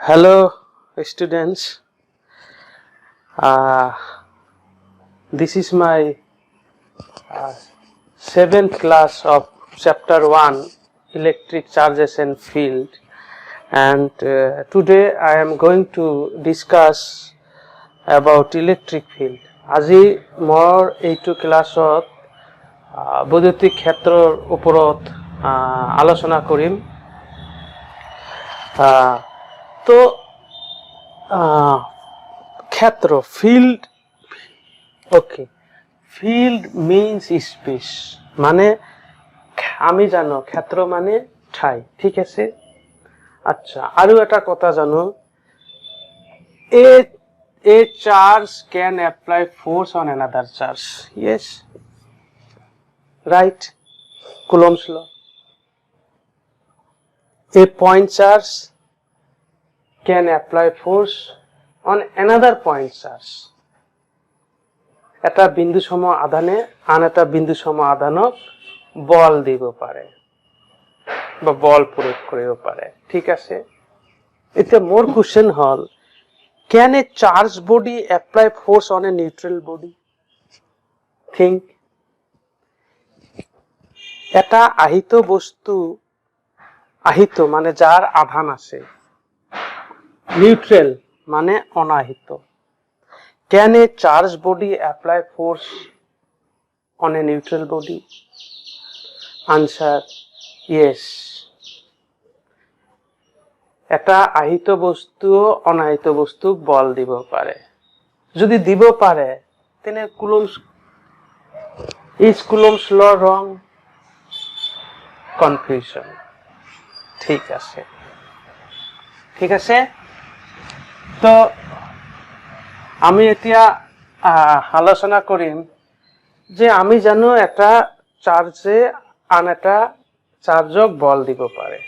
Hello, students. Uh, this is my 7th class of chapter 1, electric charges and field, and today I am going to discuss about electric field. আজি মোৰ এইটো ক্লাছত বৈদ্যুতিক ক্ষেত্ৰৰ ওপৰত আলোচনা কৰিম। তো ক্ষেত্র field, okay, field means space, মানে আমি জানো ক্ষেত্র মানে ঠাই, ঠিক আছে। আচ্ছা, আৰু এটা কথা জানো, a charge can apply force on another charge. Yes, right, Coulomb's law. A point charge can apply force on another point charge. এটা বিন্দু সম আধানে আন এটা বিন্দু সম আধানক বল দিব পারে বা বল প্রয়োগ কৰিব পাৰে, ঠিক আছে। এতিয়া মোৰ question hall, can a charged body apply force on a neutral body? Think. এটা আহিত বস্তু, আহিত মানে যার আধান আছে, নিউট্রাল মানে অনাহিত। Can a charged body apply force on a neutral body? Answer, yes. এটা আহিত বস্তু অনাহিত বস্তু বল দিব পারে। যদি দিব পারে, তেনে Coulomb's law wrong? Confusion. ঠিক আছে, ঠিক আছে। তো আমি এতিয়া আলোচনা কৰিম যে আমি জানো এটা চার্জে আন এটা চার্জক বল দিব পারে।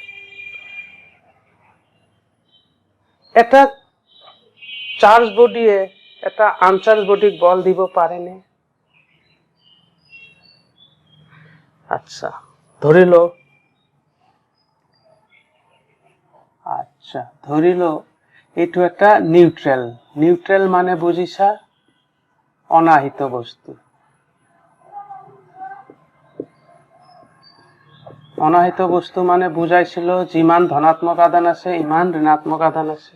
এটা চার্জ বডিয়ে এটা আনচার্জ বডিক বল দিব পারে নে? আচ্ছা, ধরিল, আচ্ছা ধরিল এইটো একটা নিউট্রাল। নিউট্রাল মানে বুঝিছা অনাহিত বস্তু। অনাহিত বস্তু মানে বুঝাইছিল যিমান ধনাত্মক আধান আছে ইমান ঋণাত্মক আধান আছে,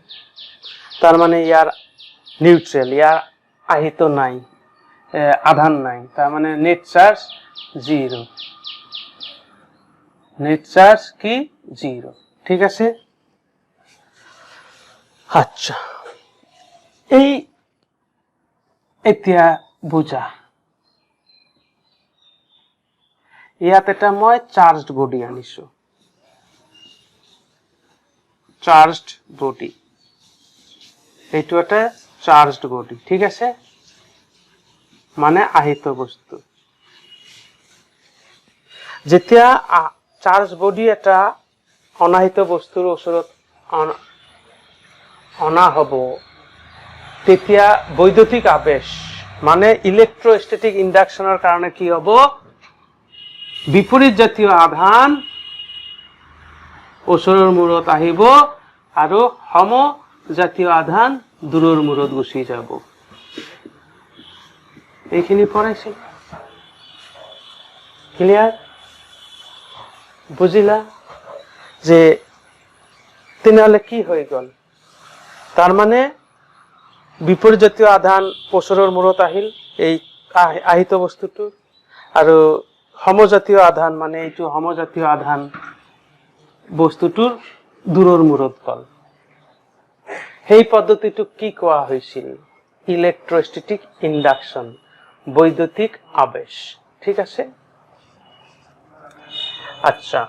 তার মানে ইয়ার নিউট্রাল, ইয়ার আহিত নাই, আধান নাই, তার মানে net charge zero. Net charge কি জিরো, ঠিক আছে। আচ্ছা, এই এতিয়া বুঝা, ইয়াত এটা মই চার্জড বডি আনিছো, চার্জড বডি, এইটো এটা চার্জড বডি, ঠিক আছে, মানে আহিত বস্তু। যেতিয়া চার্জ বডি এটা অনাহিত বস্তুৰ ওচৰত অনা হব, তেতিয়া বৈদ্যুতিক আবেশ মানে ইলেক্ট্ৰোস্ট্যাটিক ইন্ডাকশনেৰ কাৰণে কি হব, বিপৰীত জাতীয় আধান ওচৰৰ মূৰত আহিব আৰু সম জাতীয় আধান দূৰৰ মূৰত গুচি যাব। এইখিনি পড়াইছিল, ক্লিয়ার? বুঝিলা যে তেনেহলে কি হৈ গল, তার মানে বিপরীত জাতীয় আধান ওচৰৰ মূৰত আহিল এই আহিত বস্তুটোৰ, আৰু সমজাতীয় আধান মানে এইটো সমজাতীয় আধান বস্তুটোৰ দূৰৰ মূৰত গল। সেই পদ্ধতিটোক কি কোৱা হৈছিল? ইলেক্ট্রোস্ট্যাটিক ইন্ডাকশন, বৈদ্যুতিক আবেশ, ঠিক আছে। আচ্ছা,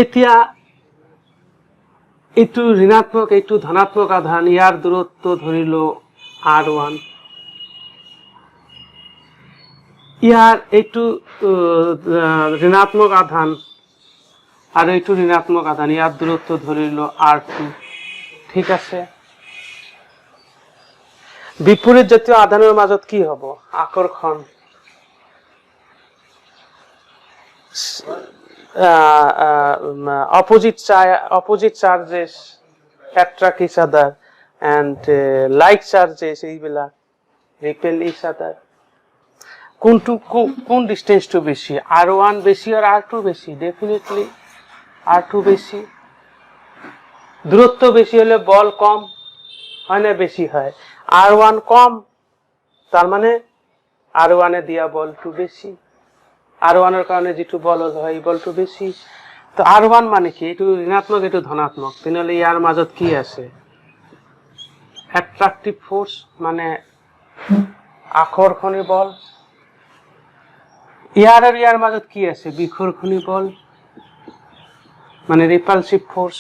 এতিয়া এইটো ঋণাত্মক এইটো ধনাত্মক আধান, ইয়াৰ দূৰত্ব ধৰিল R1, ইয়াৰ এইটো ঋণাত্মক আধান আৰু এইটো ঋণাত্মক আধান, ইয়াৰ দূৰত্ব ধৰিল R2, ঠিক আছে। বিপরীত জাতীয় আধানের মাজত কি হব? আকর্ষণ, opposite charges attract each other, and like charges এইবিলাক repel each other. কোন ডিস্টেন্স টু বেশি, r1 বেশি আর r2 বেশি? ডেফিনেটলি r2 বেশি। দূরত্ব বেশি হলে বল কম হয় না বেশি হয়? r1 কম, তার মানে r1 এ দিয়া বল 2 বেশি, r1 এর কারণে যেটু বল হয় এই বলটু বেশি। তো r1 মানে কি? একটু ঋণাত্মক একটু ধনাত্মক, তাহলে ইয়ার মাঝত কি আছে? অ্যাট্রাকটিভ ফোর্স মানে আকর্ষণী বল। ইয়ার আর ইয়ার মাঝত কি আছে? বিকর্ষণী বল মানে রিপালসিভ ফোর্স।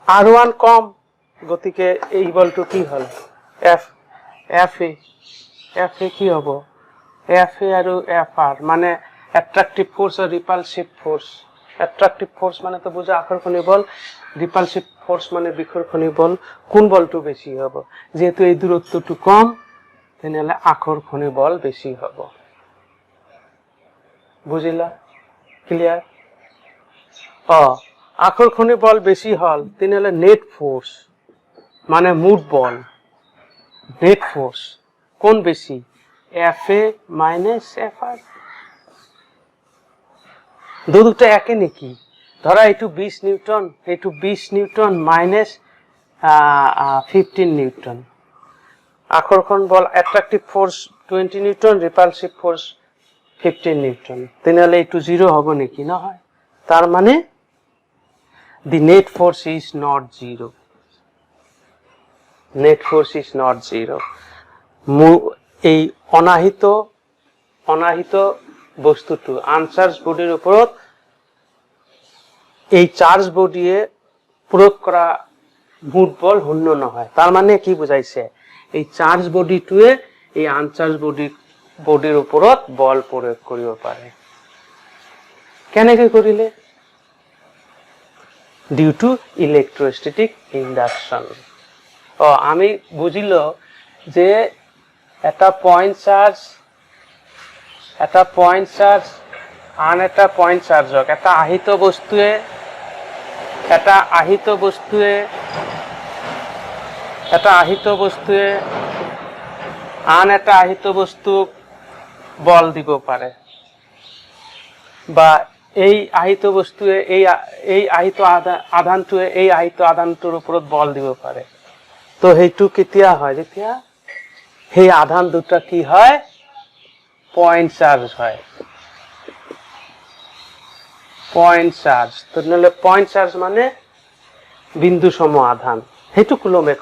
r1 কম, গতিকে এই বলটু কি হল? এফ এ কি হব? এফ এ আর এফ আর মানে অ্যাট্রাকটিভ ফোর্স আর রিপালসিভ ফোর্স। অ্যাট্রাকটিভ ফোর্স মানে তো বুঝা আকর্ষণী বল, রিপালসিভ ফোর্স মানে বিকর্ষণী বল। কোন বলটু বেশি হব? যেহেতু এই দূরত্বটু কম, তাহলে আকর্ষণী বল বেশি হব। বুঝিলা? ক্লিয়ার? আকর্ষণী বল বেশি হল, তাহলে নেট ফোর্স মানে মুট বল। নেট ফোর্স কোন বেশি? F A minus F R. দুটো একে নাকি? ধরা এইটু 20 নিউটন, এইটু 20 নিউটন মাইনাস 15 নিউটন। আকর্ষণ বল attractive force 20 newton, repulsive force 15 newton. তাহলে এইটু 0 হবে নাকি? না হয়। তার মানে the net force is not 0. Net force is not 0. এই অনাহিত বস্তুটো আনচার্জ বডির উপর এই চার্জ বডিয়ে প্রয়োগ করা মুট বল শূন্য নহয়। তার মানে কি বুঝাইছে? এই চার্জ বডিটোৱে এই আনচাৰ্জ বডিৰ উপৰত বল প্ৰয়োগ কৰিব পাৰে। কেনেকৈ কৰিলে? Due to electrostatic induction. আমি বুঝিল যে এটা পয়েন্ট চাৰ্জ আন এটা পয়েন্ট চাৰ্জক এটা আহিত বস্তুৱে আন এটা আহিত বস্তুক বল দিব পাৰে, বা এই আহিত বস্তুৱে এই আহিত আধানটোৱে এই আহিত আধানটোৰ ওপৰত বল দিব পাৰে। তো সেইটো কেতিয়া হয়? যেতিয়া সেই আধান দুটা কি হয়? পয়েন্ট চার্জ হয়। পয়েন্ট চার্জ, তাহলে পয়েন্ট চার্জ মানে বিন্দু সম আধান। সেইটো কুলমে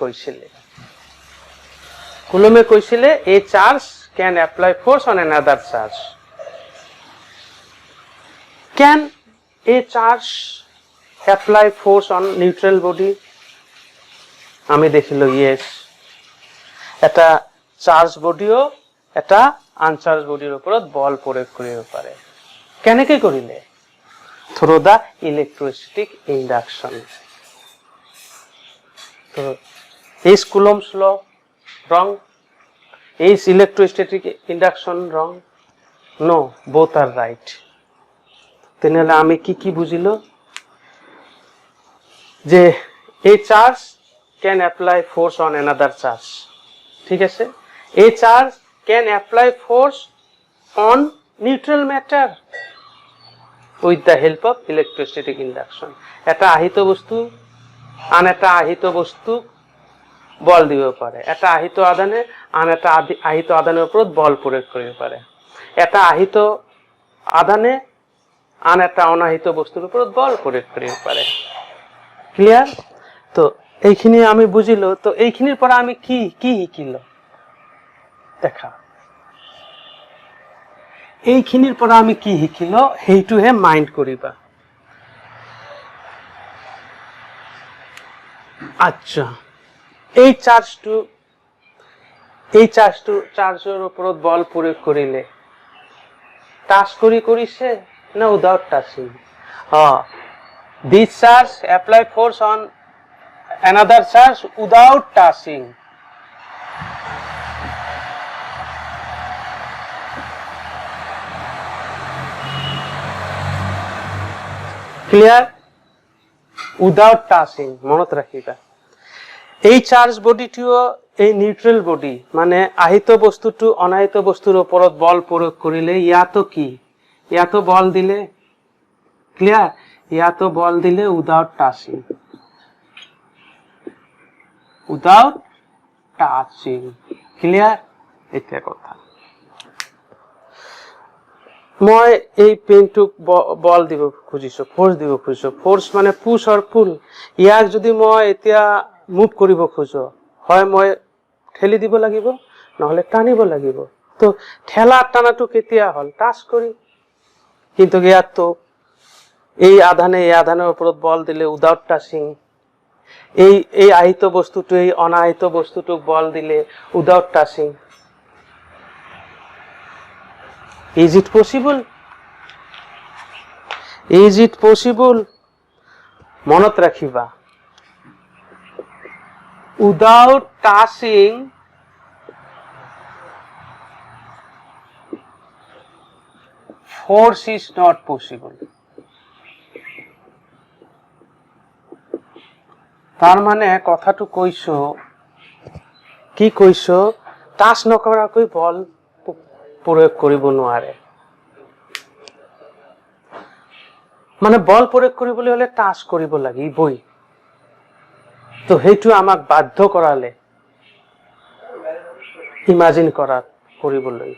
কৈছিলে a charge can apply force on another charge. Can a charge apply force on neutral body? আমি দেখিলো ইয়েস। এটা চার্জ বডিও এটা আনচার্জ বডির উপর বল প্রয়োগ কৰিব পাৰে। কেনেকৈ কৰিলে? থ্ৰু দা ইলেকট্রোস্ট্যাটিক ইন্ডাকশন। তো is Coulomb's law wrong? Is electrostatic induction wrong? No, both are right. তাহলে আমি কি বুঝিল? যে a charge can apply force on another charge. ঠিক আছে? a charge can apply force on neutral matter with the help of electrostatic induction. এটা আহিত বস্তু আন এটা আহিত বস্তু বল দিব পারে। এটা আহিত আধানে আন এটা আহিত আধানের উপর বল প্রয়োগ করতে পারে। এটা আহিত আধানে আন একটা অনাহিত বস্তুর উপর বল প্রয়োগ করতে পারে। ক্লিয়ার? তো এইখিনি আমি বুঝিল। তো এইখিনির পর আমি কি শিকিল দেখা, এইখিনির পর আমি কি শিকিল সেইটোহে মাইন্ড করিবা। আচ্ছা, এই চার্জের উপর বল প্রয়োগ করিলে টাচ করিছে না without touching? This charge apply force on another charge without touching. Clear? Without touching মনত ৰাখিবা এই চাৰ্জ বডিটিও এই নিউট্ৰাল বডি মানে আহিত বস্তুটো অনাহিত বস্তুৰ ওপৰত বল প্ৰয়োগ কৰিলে ইয়াতো কি ইয়াতো বল দিলে ক্লিয়ার ইয়াতো বল দিলে without touching without touching clear এটা কথা মই এই পেনটুক বল দিব খুজিছো ফোর্স দিব খুজিছো ফোর্স মানে পুশ অর পুল ইয়াক যদি মই এতিয়া মুভ কৰিব খুজো হয় মই ঠেলি দিব লাগিব নহলে টানিব লাগিব তো ঠেলা টানাটো কেতিয়া হল টাচ কৰি কিন্তু ইয়াত তো এই আধানেৰ ওপৰত বল দিলে উইদাউট টাচিং এই আহিত বস্তুটো এই অনাহিত বস্তুটোক বল দিলে without touching Is it possible? Is it possible? মনত রাখিবা without touching force is not possible. তার মানে কথাটো কইছো কি কইছো টাচ নকৰাকৈ বল প্ৰয়োগ কৰিব নোৱাৰে মানে বল প্ৰয়োগ কৰিবলৈ হলে টাচ কৰিব লাগিবই তো হেতু আমাক বাধ্য কৰালে ইমাজিন কৰিবলৈ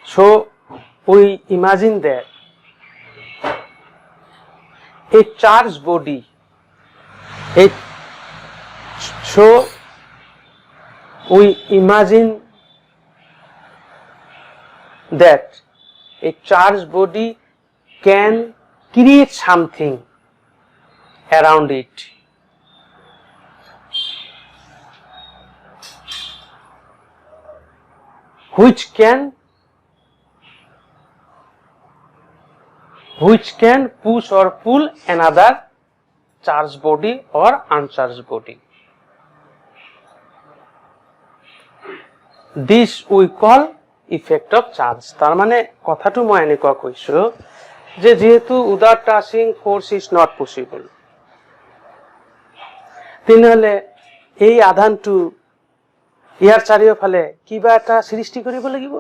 so we imagine that a charged body so we imagine that a charged body can create something around it which can push or pull another charged body or uncharged body. This we call effect of charge. তার মানে কথাটো মই এনেকুৱা কৈছো যে যেহেতু without touching force is not possible তেনেহলে এই আধানটো ইয়াৰ চাৰিওফালে কিবা এটা সৃষ্টি কৰিব লাগিব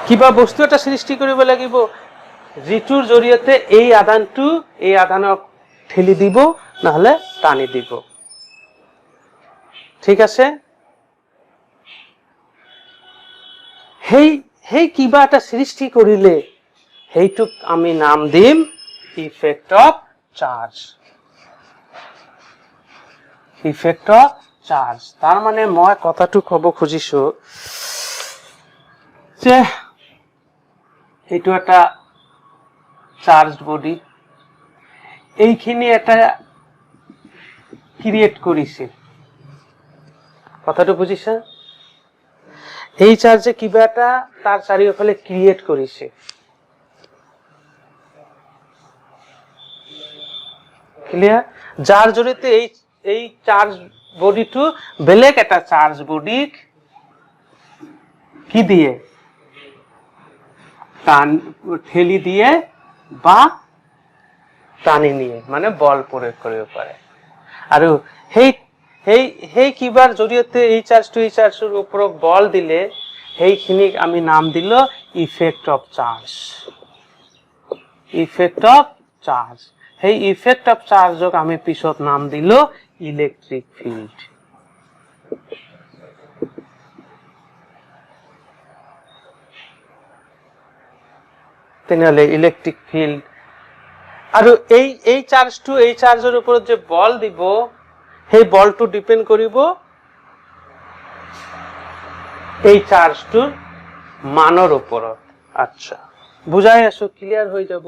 কিবা বস্তু এটা সৃষ্টি কৰিব লাগিব যিটোৰ জৰিয়তে এই আধানক ঠেলি দিব নহলে টানি দিব ঠিক আছে হেই কিবা এটা সৃষ্টি কৰিলে হেইটুক আমি নাম দিম effect of charge effect of charge তার মানে মই কথাটো কব খুজিছো যে এইটো এটা চার্জড বডি এইখিনি এটা ক্রিয়েট কৰিছে কথাটো বুজিছা এই চাৰ্জে কিবা এটা তাৰ চাৰিওফালে ক্ৰিয়েট কৰিছে ক্লিয়াৰ যাৰ জৰিয়তে এই চার্জ বডিটো বেলেগ এটা চার্জ বডিক কি দিয়ে ঠেলি দিয়ে বা টানি নিয়ে মানে বল প্রয়োগ কৰিব পাৰে আৰু সেই কিবাৰ জৰিয়তে এই চাৰ্জৰ ওপৰত বল দিলে সেইখিনিক আমি নাম দিল effect of charge effect of charge সেই ইফেক্ট অফ চার্জক আমি পিছত নাম দিল ইলেকট্রিক ফিল্ড তেনেহলে ইলেকট্রিক ফিল্ড আৰু এই চাৰ্জৰ ওপৰত যে বল দিব সেই বলটো ডিপেন্ড কৰিব এই চাৰ্জটোৰ মানৰ ওপৰত আচ্ছা বুজাই আছো ক্লিয়ার হৈ যাব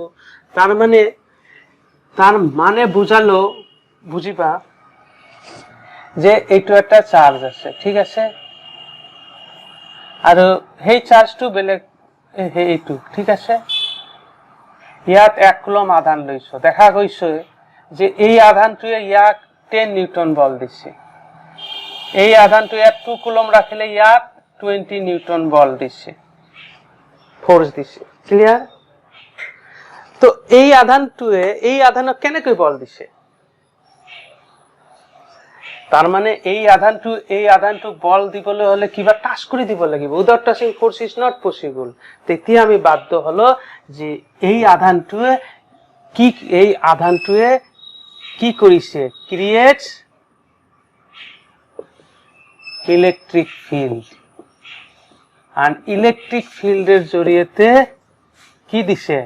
তার মানে বুঝালো বুঝিবা যে এইটো একটা চার্জ আছে ঠিক আছে আৰু সেই চার্জটো বেলেগ এইটো ঠিক আছে ইয়াত 1 কুলম আধান লৈছো দেখা গৈছে যে এই আধানটোৱে ইয়াক 10 নিউটন বল দিছে এই আধানটো ইয়াত 2 কুলম ৰাখিলে ইয়াত 20 নিউটন বল দিছে ফোৰ্স দিছে ক্লিয়াৰ তো এই আধানটোৱে এই আধানক কেনেকৈ বল দিছে তাৰ মানে এই আধানটোক বল দিবলৈ হলে কিবা টাচ কৰি দিব লাগিব without touching force is not possible তেতিয়া আমি বাধ্য হলো যে এই আধানটোৱে কি কৰিছে creates electric field and electric ফিল্ডেৰ জৰিয়তে কি দিছে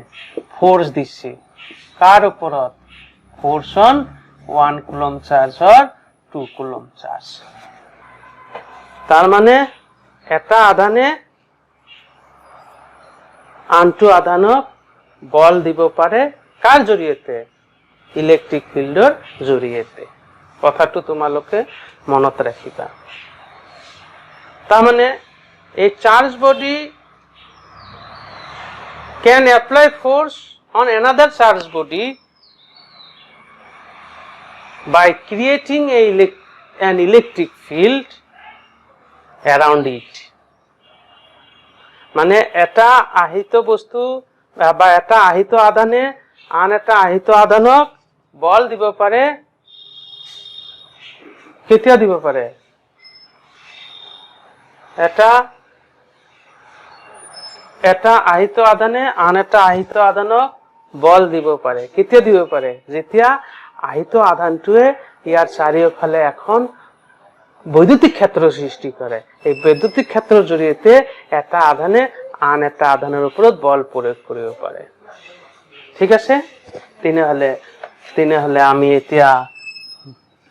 ফোৰ্স দিছে কাৰ উপৰত force on 1 coulomb charge or 2 coulomb charge তাৰ মানে এটা আধানে আনটো আধানক বল দিব পাৰে কাৰ জৰিয়তে ইলেকট্ৰিক ফিল্ডৰ জৰিয়তে কথাটো তোমালোকে মনত ৰাখিবা তার মানে a charged body can apply force on another charged body by creating an electric field around it মানে এটা আহিত বস্তু বা এটা আহিত আধানে আন এটা আহিত আধানক বল দিব পাৰে কেতিয়া দিব পাৰে এটা আহিত আধানে আন এটা আহিত আধানক বল দিব পাৰে কেতিয়া দিব পাৰে যেতিয়া আহিত আধানটোৱে ইয়াৰ চাৰিওফালে এখন বৈদ্যুতিক ক্ষেত্ৰ সৃষ্টি কৰে এই বৈদ্যুতিক ক্ষেত্ৰৰ জৰিয়তে এটা আধানে আন এটা আধানৰ ওপৰত বল প্ৰয়োগ কৰিব পাৰে ঠিক আছে তেনেহলে আমি এতিয়া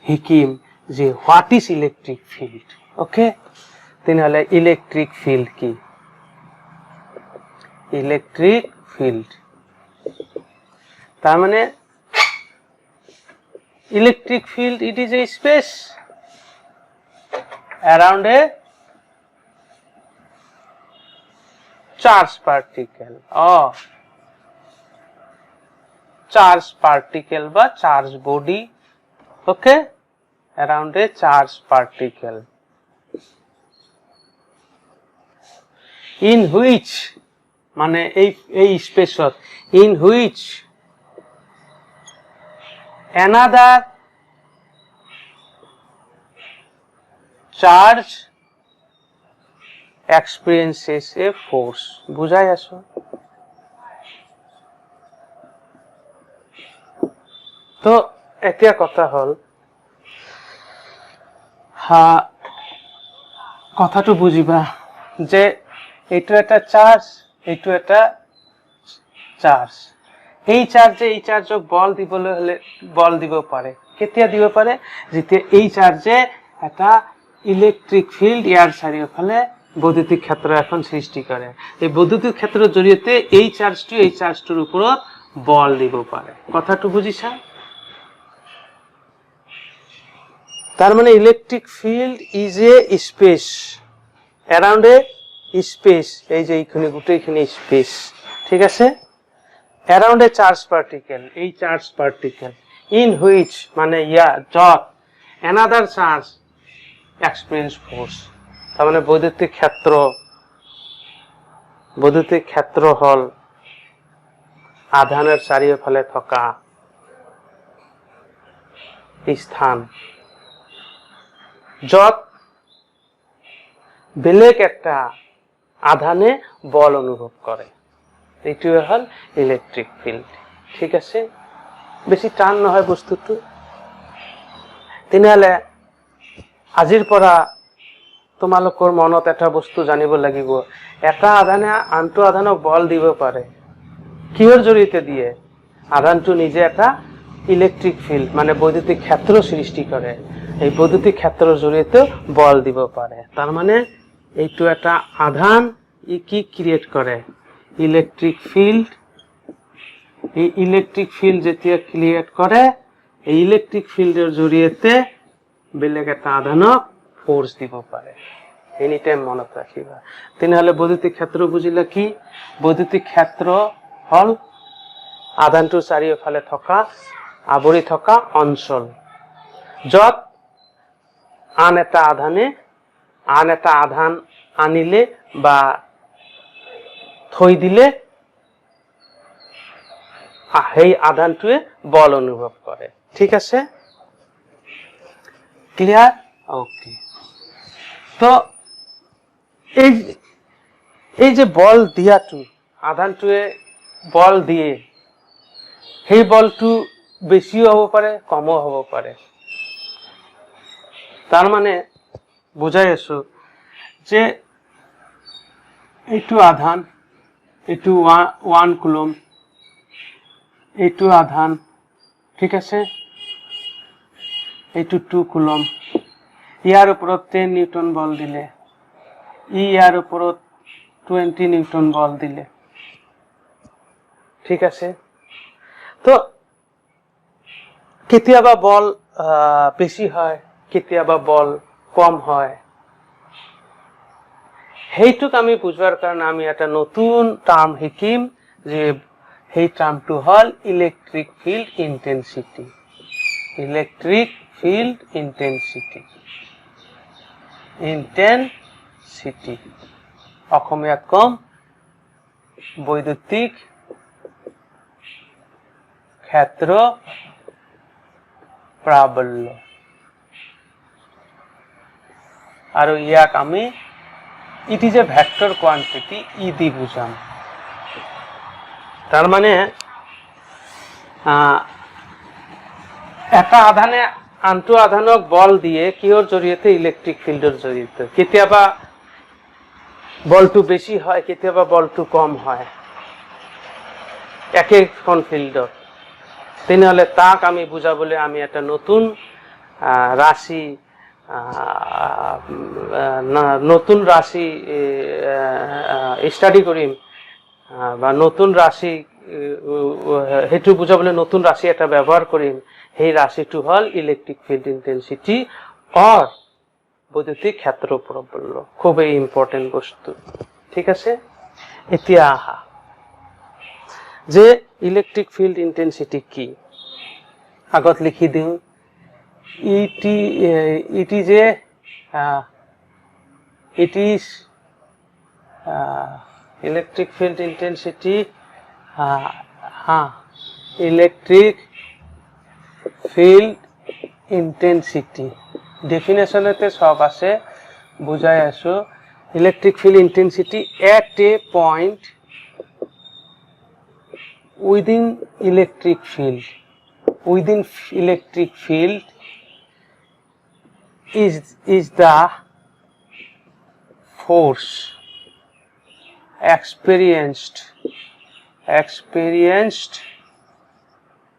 শিকিম যে what is electric field okay তেনেহলে ইলেকট্রিক ফিল্ড কি ইলেকট্রিক ফিল্ড তার মানে electric field it is a space around a charge particle charge particle বা charge body okay around a charge particle in which মানে এই স্পেসত in which another charge experiences a force বুঝাই আছো তো এতিয়া কথা হল কথাটো বুঝিবা যে এইটো এটা চার্জ এইটো এটা চার্জ এই চার্জক বল দিবলৈ হলে বল দিব পাৰে কেতিয়া দিব পাৰে যেতিয়া এই চাৰ্জে এটা ইলেকট্ৰিক ফিল্ড ইয়াৰ চাৰিওফালে বৈদ্যুতিক ক্ষেত্ৰ এখন সৃষ্টি কৰে এই বৈদ্যুতিক ক্ষেত্ৰৰ জৰিয়তে এই চাৰ্জটোৰ ওপৰত বল দিব পাৰে কথাটো বুজিছা তার মানে electric field is a space around A space এই যে এইখানে গোটেইখানে স্পেস ঠিক আছে অ্যারাউন্ড এ চার্জ পার্টিকেল এই চার্জ পার্টিকেল ইন হুইচ মানে যত অ্যানাদার চার্জ এক্সপেরিয়েন্স ফোর্স তার মানে বৈদ্যুতিক ক্ষেত্র হল আধানের চাৰিওফালে থকা স্থান যত বেলেগ একটা আধানে বল অনুভব কৰে এইটোৱে হল ইলেকট্ৰিক ফিল্ড ঠিক আছে বেছি টান নহয় বস্তুটো তেনেহলে আজিৰ পৰা তোমালোকৰ মনত এটা বস্তু জানিব লাগিব এটা আধানে আনটো আধানক বল দিব পাৰে কিহৰ জৰিয়তে দিয়ে আধানটো নিজে এটা ইলেকট্ৰিক ফিল্ড মানে বৈদ্যুতিক ক্ষেত্ৰ সৃষ্টি কৰে এই বৈদ্যুতিক ক্ষেত্ৰৰ জৰিয়তে বল দিব পাৰে তার মানে এইটো এটা আধান কি ক্রিয়েট করে ইলেকট্রিক ফিল্ড এই ইলেকট্রিক ফিল্ড যেতিয়া ক্রিয়েট করে এই ইলেকট্রিক ফিল্ডের জৰিয়তে বেলেগ এটা আধানক ফোৰ্স দিব পাৰে এনি টাইম মনত ৰাখিবা তেনেহলে বৈদ্যুতিক ক্ষেত্ৰ বুজিলা কি বৈদ্যুতিক ক্ষেত্ৰ হল আধানটোৰ চাৰিওফালে থকা আৱৰি থকা অঞ্চল যত আন এটা আধানে আন এটা আধান আনিলে বা থৈ দিলে সেই আধানটোৱে বল অনুভৱ কৰে ঠিক আছে ক্লিয়াৰ ওকে তো এই যে বল দিয়াটো আধানটোৱে বল দিয়ে সেই বলটো বেছিও হ'ব পাৰে কমও হ'ব পাৰে তাৰ মানে বুজাই আছো যে এইটো আধান এইটো 1 কুলম এইটো আধান ঠিক আছে এইটো 2 কুলম ইয়াৰ ওপৰত 10 নিউটন বল দিলে ইয়াৰ ওপৰত 20 নিউটন বল দিলে ঠিক আছে তো কেতিয়াবা বল বেশি হয় কেতিয়াবা বল কম হয় হেইটুক আমি বুঝবার কারণে আমি একটা নতুন টার্ম শিকিম যে সেই টার্মটো হল electric field intensity electric field intensity intensity অসমীয়াত কম বৈদ্যুতিক ক্ষেত্র প্রাবল্য আর ইয়াক আমি it is a vector quantity ই দি বুঝাম তার মানে একটা আধানে আনটো আধানক বল দিয়ে কিহৰ জৰিয়তে ইলেকট্ৰিক ফিল্ডৰ জৰিয়তে কেতিয়াবা বলটো বেশি হয় কেতিয়াবা বলটো কম হয় একেখন ফিল্ডত তেনেহলে তাক আমি বুঝাবলৈ আমি একটা নতুন রাশি নতুন রাশি স্টাডি করিম বা নতুন রাশি হেতু বুঝাবলৈ নতুন রাশি এটা ব্যবহার করিম সেই রাশিটো হল ইলেকট্রিক ফিল্ড ইন্টেন্সিটি অর বৈদ্যুতিক ক্ষেত্র প্রাবল্য খুবই ইম্পর্টেন্ট বস্তু ঠিক আছে এতিয়া আহা যে ইলেকট্রিক ফিল্ড ইন্টেন্সিটি কি আগত লিখি দিও it is electric field intensity electric field intensity definition তে সব আছে বুঝাই আছো electric field intensity at a point within electric field is the force experienced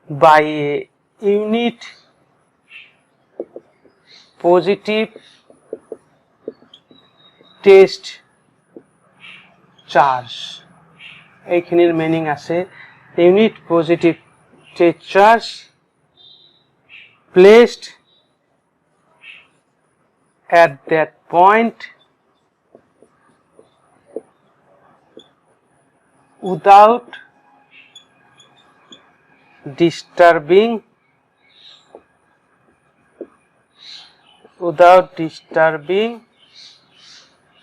by a unit positive test charge এইখিনিৰ মিনিং আছে unit positive test charge placed at that point without disturbing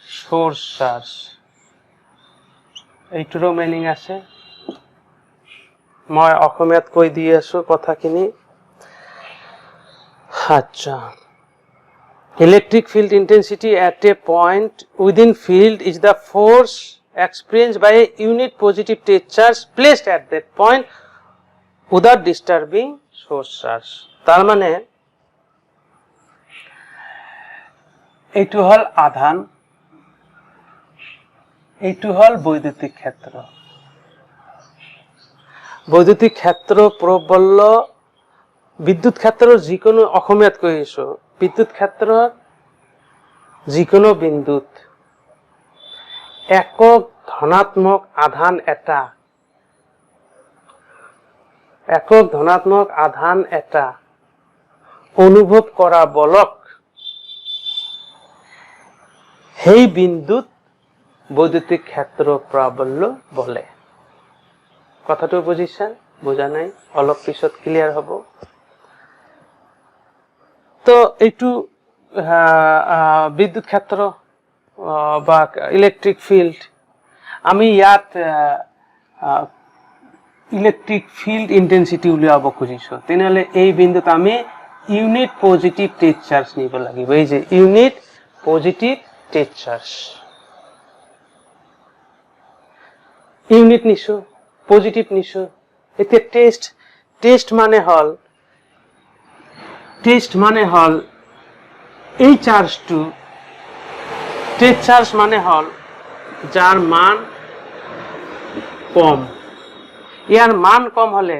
source charge এইটোৰো meaning আছে মই অসমীয়াত কৈ দি আছো কথাখিনি আচ্ছা electric field intensity at a point within field is the force experienced by a unit positive test charge placed at that point without disturbing source charge তার মানে এইটো হল আধান এইটো হল বৈদ্যুতিক ক্ষেত্র বৈদ্যুতিক ক্ষেত্র প্রবল্য বিদ্যুৎ ক্ষেত্ৰৰ যিকোনো অসমীয়াত কৈছো বিদ্যুৎ ক্ষেত্ৰৰ যিকোনো বিন্দুত একক ধনাত্মক আধান এটা অনুভৱ কৰা বলক সেই বিন্দুত বৈদ্যুতিক ক্ষেত্ৰ প্ৰাবল্য বলে কথাটো বুজিছেন বুজা নাই অলপ পিছত ক্লিয়াৰ হ'ব তো এইটো বিদ্যুৎ ক্ষেত্ৰ বা ইলেকট্ৰিক ফিল্ড আমি ইয়াত ইলেক্ট্ৰিক ফিল্ড ইন্টেন্সিটি উলিয়াব খুজিছো, তেনেহলে এই বিন্দুত আমি ইউনিট পজিটিভ টেষ্ট চার্জ নিব লাগিব। এই যে unit positive test charge, unit নিছো, পজিটিভ নিছো। এতিয়া টেষ্ট মানে হল এই চার্জটো, টেষ্ট চার্জ মানে হল যার মান কম। ইয়ার মান কম হলে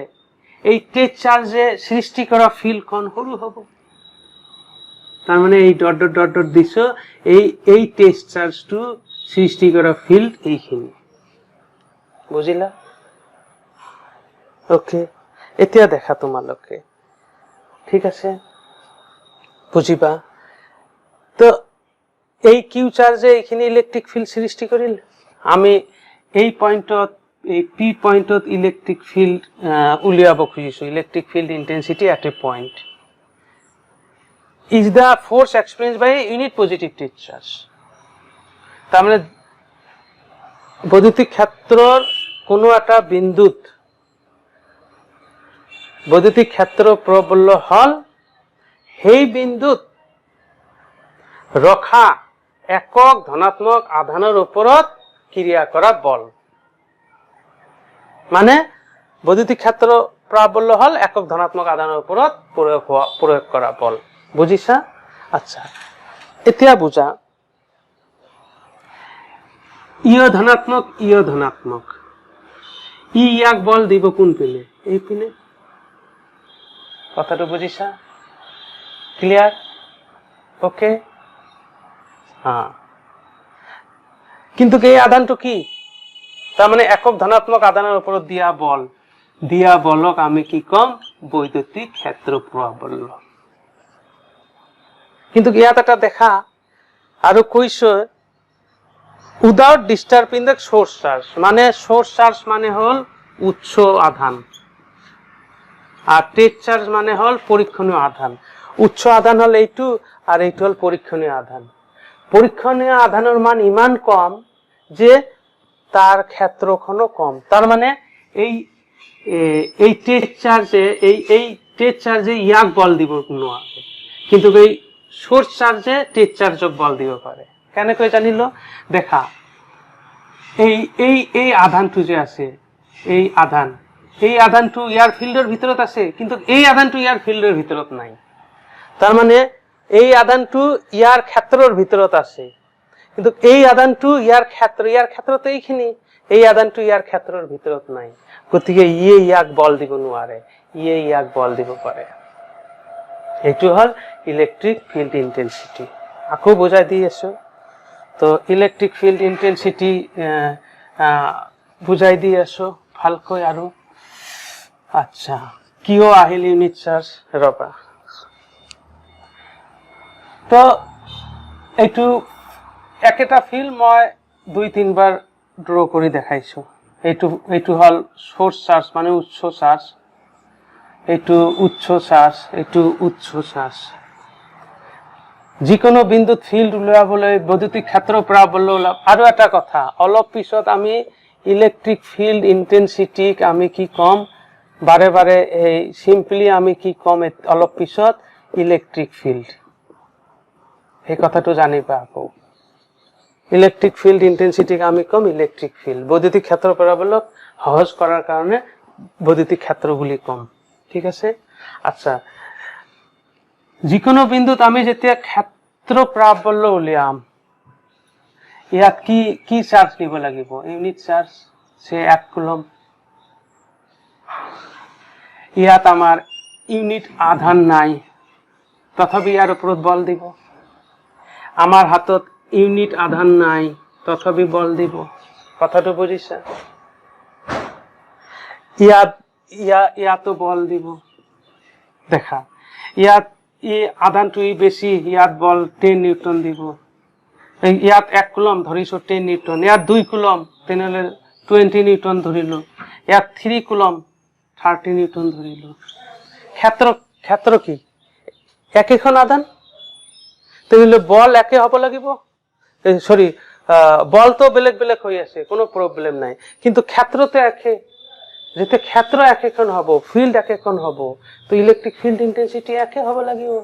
এই টেষ্ট চার্জে সৃষ্টি করা ফিল্ডখন সৰু হ'ব। তার মানে এই ডট ডট ডট ডট দিছো, এই টেষ্ট চার্জটো সৃষ্টি করা ফিল্ড এইখিনি, বুঝিলা? ওকে, এতিয়া দেখা তোমালোকে, ঠিক আছে, বুঝিবা। তো এই কিউ চার্জে এইখিনি ইলেকট্রিক ফিল্ড সৃষ্টি করিল। আমি এই পয়েন্টত, এই পি পয়েন্টত ইলেকট্রিক ফিল্ড উলিয়াব খুজিছো, electric field intensity at a point is the force experienced by unit positive test charge. তার মানে বৈদ্যুতিক ক্ষেত্রর কোনো একটা বিন্দুত বৈদ্যুতিক ক্ষেত্র প্রবল হল সেই বিন্দুত রখা একক ধনাত্মক আধানের উপরত ক্রিয়া করা বল। মানে বৈদ্যুতিক ক্ষেত্র প্রাবল্য হল একক ধনাত্মক আধানের উপরত প্রয়োগ করা বল, বুঝিছা? আচ্ছা, এতিয়া বুঝা ইয় ধনাত্মক ইয়াক বল দিব কোন পিনে? এই পিনে। কথাটা বুঝিছা? ক্লিয়ার? ওকে, হ্যাঁ। কিন্তু এই আধানটো কি? তার মানে একক ধনাত্মক আধানের উপর দিয়া বলক আমি কি কম? বৈদ্যুতিক ক্ষেত্র প্রাবল্য। কিন্তু ইয়াত এটা দেখা আৰু কৈছে without disturbing the source charge. মানে সোর্স চার্জ মানে হল উৎস আধান, আর টেস্ট চার্জ মানে হল পরীক্ষণীয় আধান। উৎস আধান হল এইটু, আর এইটু হল পরীক্ষণীয় আধান। পরীক্ষণীয় আধানের মান ইমান কম যে তার ক্ষেত্রক্ষণও কম। তার মানে এই টেস্ট চার্জে ইয়াক বল দিব নোৱাৰে, কিন্তু এই সোর্স চার্জে টেস্ট চার্জক বল দিব পারে। কেনেকৈ জানিল? দেখা, এই আধানটো যে আছে, এই আধানটো ইয়ার ফিল্ডের ভিতৰত আছে, কিন্তু এই আধানটো ইয়াৰ ফিল্ডেৰ ভিতৰত নাই। তাৰ মানে এই আধানটো ইয়াৰ ক্ষেত্ৰেৰ ভিতৰত আছে, কিন্তু এই আধানটো ইয়াৰ ক্ষেত্ৰ তো এইখিনি, এই আধানটো ইয়াৰ ক্ষেত্ৰেৰ ভিতৰত নাই। গতিকে ইয়াক বল দিব নোৱাৰে, ইয়াক বল দিব পাৰে। এইটো হল ইলেকট্রিক ফিল্ড ইন্টেন্সিটি। আকৌ বুঝাই দি আছো। তো ইলেকট্রিক ফিল্ড ইন্টেন্সিটি বুঝাই দি আছো ভালকৈ। আৰু আচ্ছা, কিয় আহিল ইউনিট চাৰ্জ? ৰবা, তো এইটো একেটা ফিল্ড মই 2-3 বাৰ ড্ৰ কৰি দেখাইছো। এইটো হল সোর্স চার্জ মানে উৎস চার্জ, এইটো উৎস চার্জ, এইটো উৎস চার্জ। যিকোনো বিন্দুত ফিল্ড উলিয়াবলৈ বৈদ্যুতিক ক্ষেত্র প্রাবল্য ওলাব। আৰু এটা কথা, অলপ পিছত আমি ইলেকট্ৰিক ফিল্ড ইন্টেন্সিটিক আমি কি কম, বাৰে বাৰে এই সিম্পলি আমি কি কম অলপ পিছত? Electric field. এই কথাটো জানিবা। আকৌ ইলেকট্রিক ফিল্ড ইন্টেন্সিটিক আমি কম ইলেকট্রিক ফিল্ড। বৈদ্যুতিক ক্ষেত্র প্রাবল্যক সহজ করার কারণে বৈদ্যুতিক ক্ষেত্রগুলি কম, ঠিক আছে? আচ্ছা, যিকোনো বিন্দুত আমি যেতিয়া ক্ষেত্র প্রাবল্য উলিয়াম, ইয়াত কি চার্জ নিব লাগিব? ইউনিট চার্জ, সে 1 কুলম। ইয়াত আমার ইউনিট আধান নাই, তথাপি ইয়ার উপরত বল দিব। আমার হাতত ইউনিট আধান নাই, তথাপি বল দিব। কথাটো বুঝিছা? ইয়াতো বল দিব। দেখা, ইয়াত আধানটো বেশি, ইয়াত বল 10 নিউটন দিব। ইয়াত 1 কুলম ধরিছো 10 নিউটন, ইয়াত 2 কুলম তেনেহলে 20 নিউটন ধরিলো, ইয়াত 3 কুলম 30 নিউটন ধরিলো। ক্ষেত্র কি? একেখন আধান, তেনেহলে বল একে হব লাগিব। সরি, বল তো বেলেগ বেলেগ হৈ আছে, কোনো প্ৰব্লেম নাই, কিন্তু ক্ষেত্ৰটো একে। যেতিয়া ক্ষেত্ৰ একেখন হ'ব, ফিল্ড একেখন হ'ব, তো ইলেক্ট্ৰিক ফিল্ড ইন্টেন্সিটি একে হ'ব লাগিব।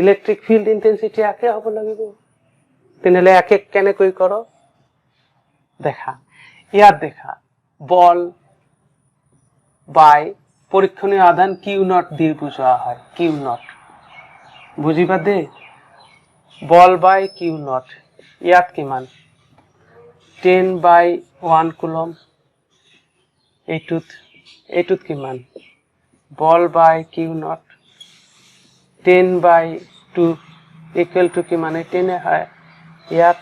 ইলেক্ট্ৰিক ফিল্ড ইন্টেন্সিটি একে হ'ব লাগিব। তেনেহ'লে একে কেনেকৈ কৰ? দেখা, ইয়াত দেখা, বল বাই পৰীক্ষণীয় আধান কিউ নট দি বুজোৱা হয়। কিউ নট বুজিবা দেই। বল বাই কিউ নট, ইয়াত কিমান? 10/1 কুলম। এইটোত কিমান? বল বাই কিউ নট 10/2 ইকুৱেল টু কিমান? 10 হয়। ইয়াত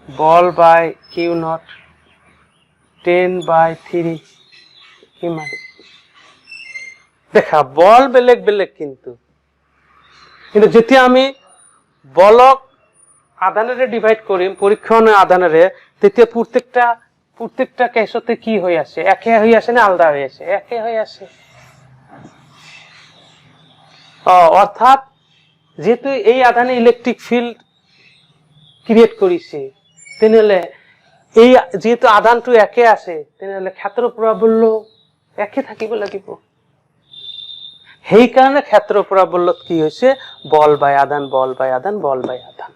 বল বাই কিউ নট 10/3 কিমান? দেখা, বল বেলেগ বেলেগ, কিন্তু যেতিয়া আমি বলক আধানেৰে ডিভাইড কৰিম, পৰীক্ষণীয় আধানেৰে, তেতিয়া প্ৰত্যেকটা কেছতে কি হৈ আছে? একে হৈ আছে নে আলাদা হৈ আছে? একে হৈ আছে। অৰ্থাৎ যেহেতু এই আধানে ইলেক্ট্ৰিক ফিল্ড ক্ৰিয়েট কৰিছে, তেনেহ'লে এই যেহেতু আধানটো একে আছে, তেনেহ'লে ক্ষেত্ৰ প্ৰাবল্য একে থাকিব লাগিব। সেইকাৰণে ক্ষেত্ৰ প্ৰাবল্যত কি হৈছে? বল বাই আধান, বল বাই আধান, বল বাই আধান।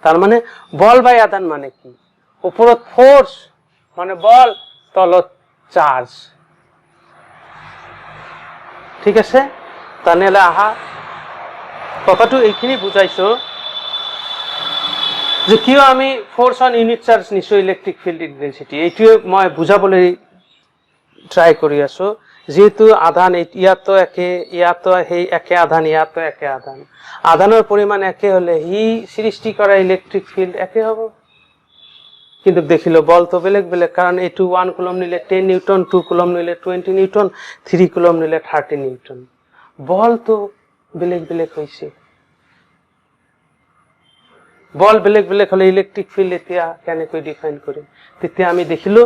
তাৰ মানে বল বাই আধান মানে কি? ওপৰত ফোর্স মানে বল, তলত চার্জ। ঠিক আছে? তেনেহ'লে আহা, কথাটো এইখিনি বুজাইছো যে কিয় আমি ফোর্স অন ইউনিট চার্জ নিছো ইলেক্ট্রিক ফিল্ড ইন্টেন্সিটি। এইটোৱে মই বুজাবলৈ ট্ৰাই কৰি আছো। যেহেতু আধান ইয়াতো একে, ইয়াতো সেই একে আধান, ইয়াতো একে আধান, আধানৰ পৰিমাণ একে হলে ই সৃষ্টি কৰা ইলেক্ট্ৰিক ফিল্ড একে হ'ব। কিন্তু দেখিলো বল তো বেলেগ বেলেগ, কাৰণ এইটো 1 কুলম নিলে 10 নিউটন, 2 কুলম নিলে 20 নিউটন, 3 কুলম নিলে 30 নিউটন। বল তো বেলেগ বেলেগ হৈছে। বল বেলেগ বেলেগ হলে ইলেক্ট্ৰিক ফিল্ড এতিয়া কেনেকৈ ডিফাইন কৰিম? তেতিয়া আমি দেখিলো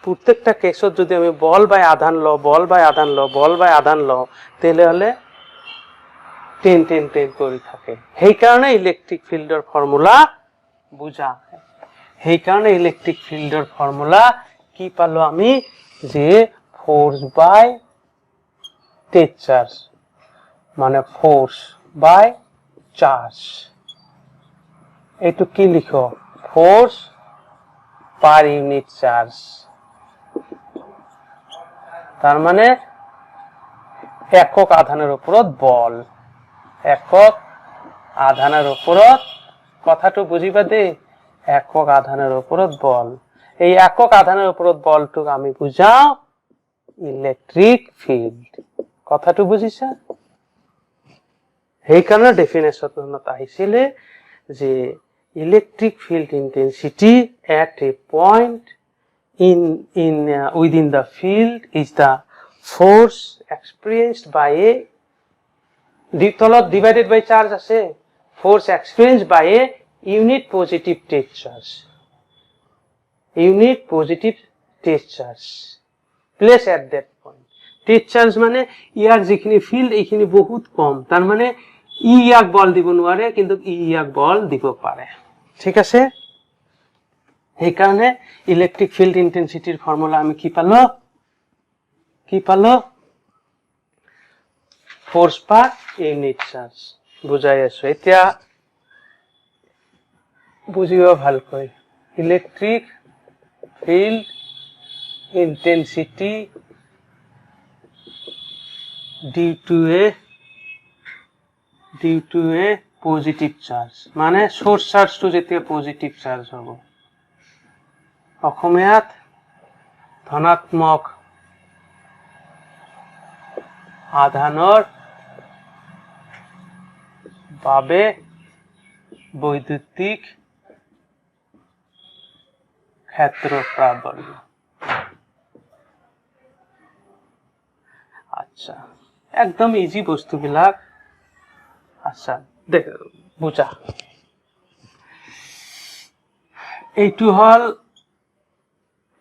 প্ৰত্যেকটা কেছত যদি আমি বল বাই আধান লওঁ, বল বাই আধান লওঁ, বল বাই আধান লওঁ, তেতিয়াহ'লে 10 কৰি থাকে। সেইকাৰণে ইলেক্ট্ৰিক ফিল্ডৰ ফৰ্মুলা বুজা। সেইকাৰণে ইলেক্ট্ৰিক ফিল্ডৰ ফৰ্মুলা কি পালো আমি? যে ফোর্স বাই টেক চার্জ, মানে ফোর্স বাই চার্জ। এইটো কি লিখো? Force per unit charge. তার মানে একক আধানের ওপৰত বল, একক আধানেৰ ওপৰত, কথাটো বুজিবা দেই, একক আধানেৰ ওপৰত বল। এই একক আধানেৰ ওপৰত বলটোক আমি বুজাও ইলেক্ট্ৰিক ফিল্ড। কথাটো বুজিছা? সেইকাৰণে ডেফিনেশ্যনত আহিছিলে যে electric field intensity at a point within the field is the force experienced by a তলত divided by charge আছে, force experienced by a unit positive take charge. Unit positive take charge place at that point. Take charge মানে ইয়াৰ যিখিনি field এইখিনি বহুত কম, তাৰ মানে ইয়াক বল দিব নোৱাৰে, কিন্তু ইয়াক বল দিব পাৰে। ঠিক আছে? সেইকাৰণে ইলেক্ট্ৰিক ফিল্ড ইন্টেন্সিটিৰ ফৰ্মুলা আমি কি পালো? Force per unit charge. বুজাই আছো, এতিয়া বুজিবা ভালকৈ। Electric field intensity due to a positive charge, মানে সোর্স চার্জটো যেতিয়া পজিটিভ চার্জ হ'ব, অসমীয়াত ধনাত্মক আধানৰ বাবে বৈদ্যুতিক ক্ষেত্ৰ প্ৰাবল্য। আচ্ছা, একদম ইজি বস্তুবিলাক। আচ্ছা দেখ, বুজা। এইটো হল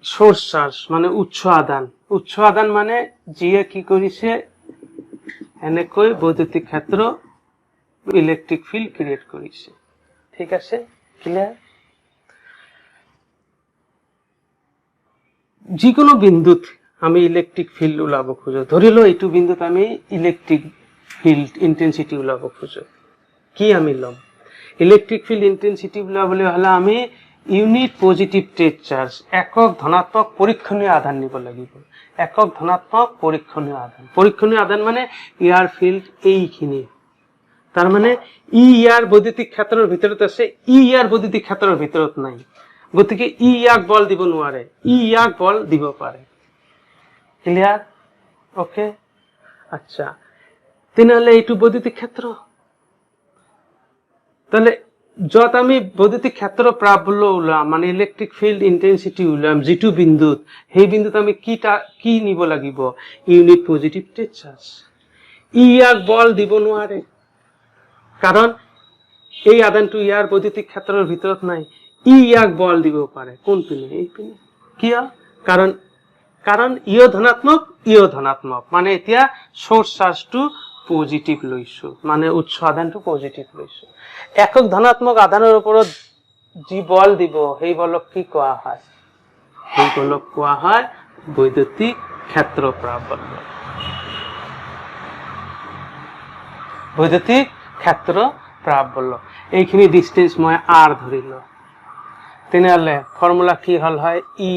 সোৰ্স চাৰ্জ, মানে উৎস আধান। উৎস আধান মানে যিয়ে কি কৰিছে, এনেকৈ বৈদ্যুতিক ক্ষেত্ৰ ইলেক্ট্ৰিক ফিল্ড ক্ৰিয়েট কৰিছে। ঠিক আছে, ক্লিয়াৰ? যিকোনো বিন্দুত আমি ইলেক্ট্ৰিক ফিল্ড ওলাব খোজো, ধৰি লও এইটো বিন্দুত আমি ইলেক্ট্রিক ফিল্ড ইন্টেন্সিটি ওলাব খোজো, কি আমি লম? ইলেক্ট্রিক ফিল্ড ইন্টেন্সিটি ওলাবলৈ হলে আমি ইউনিট পজিটিভ টেট চার্জ, একক ধনাত্মক পরীক্ষণীয় আধান নিব লাগিব। একক ধনাত্মক পরীক্ষণীয় আধান, পরীক্ষণীয় আধান মানে ইয়ার ফিল্ড এইখিনি, তার মানে ই ইয়ার বৈদ্যুতিক ক্ষেত্রের ভিতৰত আছে, ই ইয়াৰ বৈদ্যুতিক ক্ষেত্ৰেৰ ভিতৰত নাই, গতিকে ই ইয়াক বল দিব নোৱাৰে, ই ইয়াক বল দিব পাৰে। ক্লিয়ার? ওকে, আচ্ছা, তেনেহলে এইটো বৈদ্যুতিক ক্ষেত্র, তাহলে যত আমি বৈদ্যুতিক ক্ষেত্র প্রাবল্য ওলাম মানে ইলেকট্রিক ফিল্ড ইন্টেন্সিটি ওলাম যিটো বিন্দুত, সেই বিন্দুত আমি কি নিব লাগিব? ইউনিট পজিটিভ টেট চার্জ। ই ইয়াক বল দিব নোৱাৰে, কাৰণ এই আধানটো ইয়াৰ বৈদ্যুতিক ক্ষেত্ৰৰ ভিতৰত নাই, ই ইয়াক বল দিব পাৰে কোন পিনে? এই পিনে। কিয়? কাৰণ ইও ধনাত্মক, মানে এতিয়া সোর্স চার্জটো পজিটিভ লৈছো, মানে উৎস আধানটো পজিটিভ লৈছো। একক ধনাত্মক আধানের ওপৰত যি বল দিব সেই বলক কি কোৱা হয়? সেই বলক কোৱা হয় বৈদ্যুতিক ক্ষেত্র প্রাবল্য। বৈদ্যুতিক ক্ষেত্র প্রাবল্য, এইখিনি ডিস্টেন্স মই আর ধরিল, তেনেহলে ফর্মুলা কি হল হয়? ই।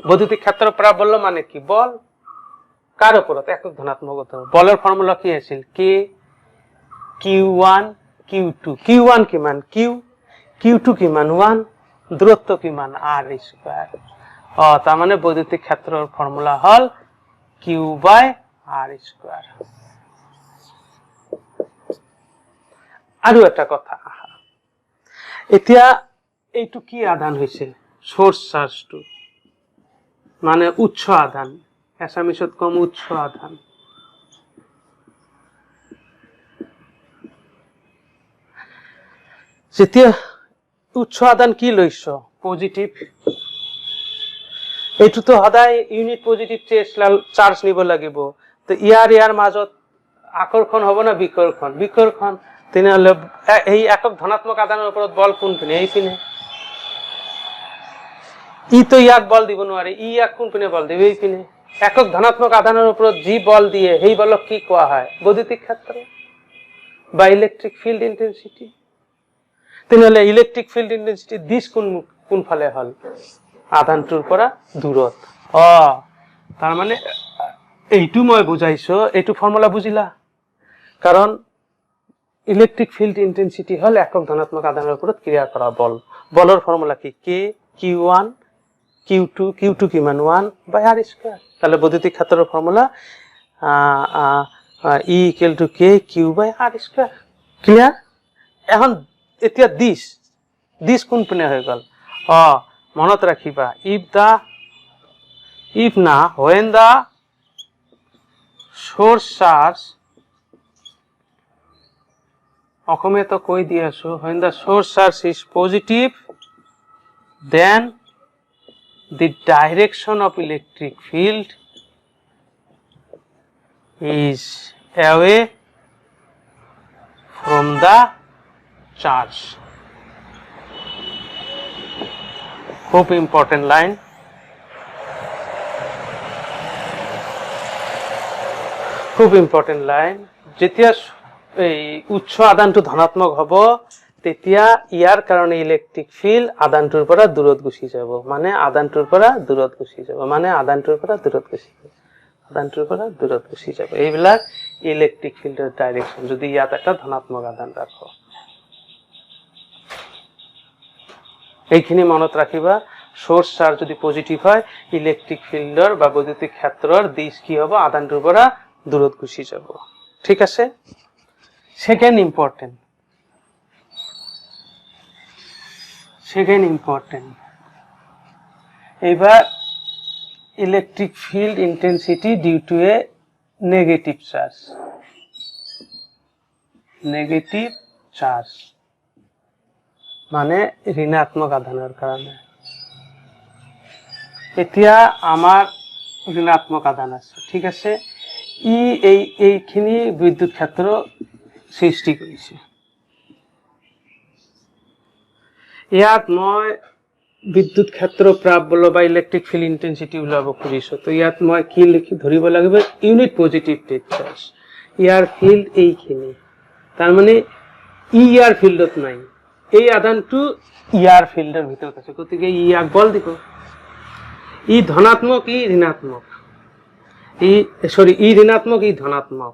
বৈদ্যুতিক ক্ষেত্র প্রাবল্য মানে কি? বল কার ওপৰত? একক ধনাত্মক বলের ফর্মুলা কি আছিল? কে Q1 Q2, Q1 কিমান? Q2 কিমান? 1, দূরত্ব কিমান? r square. তার মানে বৈদ্যুতিক ক্ষেত্রের ফর্মুলা হল Q/r স্কয়ার। আৰু এটা কথা, এতিয়া এইটো কি আধান হৈছে? সোর্স চার্জটো মানে উৎস আধান, এসামিছত কম উৎস আধান। যেতিয়া উৎস আধান কি লৈছ? পজিটিভ, এইটো তো সদায় ইউনিট পজিটিভ চার্জ নিব লাগিব, তো ইয়াৰ মাজত আকৰ্ষণ হব না বিকৰ্ষণ? বিকৰ্ষণ। তেনেহলে এই একক ধনাত্মক আধানেৰ ওপৰত বল কোন পিনে? এই পিনে। ই তো ইয়াক বল দিব নোৱাৰে, ই ইয়াক কোন পিনে বল দিব? এই পিনে। একক ধনাত্মক আধানের ওপৰত যি বল দিয়ে সেই বলক কি কোৱা হয়? বৈদ্যুতিক ক্ষেত্ৰ বা ইলেকট্ৰিক ফিল্ড ইন্টেন্সিটি। তেনেহলে ইলেকট্ৰিক ফিল্ড ইন্টেন্সিটি দিশ কোন ফালে হল? আধানটোৰ পৰা দূৰত। তাৰ মানে এইটো মই বুজাইছো, এইটো ফর্মুলা বুজিলা? কারণ ইলেকট্রিক ফিল্ড ইন্টেন্সিটি হল একক ধনাত্মক আধানের উপর ক্রিয়া করা বল। বলের ফর্মুলা কি? কে Q1 Q2 কিমান? 1/r square. তাহলে বৈদ্যুতিক ক্ষেত্রের formula E = K Q/r square. Clear? এখন এতিয়া দিশ কোন পিনে হৈ গল? মনত রাখিবা, when the source charge, অসমে তো কৈ দি আছো, when the source charge is positive, then the direction of electric field is away from the charge. খুব ইম্পর্টেন্ট লাইন। খুব ইম্পর্টেন্ট লাইন। যেতিয়া এই উৎস আধানটো ধনাত্মক হব তেতিয়া ইয়াৰ কাৰণে ইলেকট্ৰিক ফিল্ড আধানটোৰ পৰা দূৰত গুচি যাব, মানে আধানটোৰ পৰা দূৰত গুচি যাব, মানে আধানটোৰ পৰা দূৰত গুচি যাব, আধানটোৰ পৰা দূৰত গুচি যাব। এইবিলাক ইলেকট্ৰিক ফিল্ডৰ ডাইৰেকশন যদি ইয়াত এটা ধনাত্মক আধান ৰাখো। এইখিনি মনত ৰাখিবা, সোৰ্স চাৰ্জ যদি পজিটিভ হয় ইলেকট্ৰিক ফিল্ডৰ বা বৈদ্যুতিক ক্ষেত্ৰৰ দিশ কি হব? আধানটোৰ পৰা দূৰত গুচি যাব। ঠিক আছে? সেকেন্ড ইম্পর্টেন্ট, এবার electric field intensity due to a negative charge, মানে ঋণাত্মক আধানের কারণে। এতিয়া আমার ঋণাত্মক আধান আছে, ঠিক আছে, এইখিনি বিদ্যুৎ ক্ষেত্র সৃষ্টি কৰিছে। ইয়াত মই বিদ্যুৎ ক্ষেত্ৰ প্ৰাবল্য বা ইলেক্ট্ৰিক ফিল্ড ইন্টেন্সিটি ওলাব খুজিছো তো ইয়াত মই কি লিখি ধৰিব লাগিব ইউনিট পজিটিভ টেট চাৰ্জ ইয়াৰ ফিল্ড এইখিনি তাৰ মানে ইয়াৰ ফিল্ডত নাই এই আধানটো ইয়াৰ ফিল্ডৰ ভিতৰত আছে গতিকে ইয়াক বল দিব ই ধনাত্মক ই ঋণাত্মক ই ঋণাত্মক ই ধনাত্মক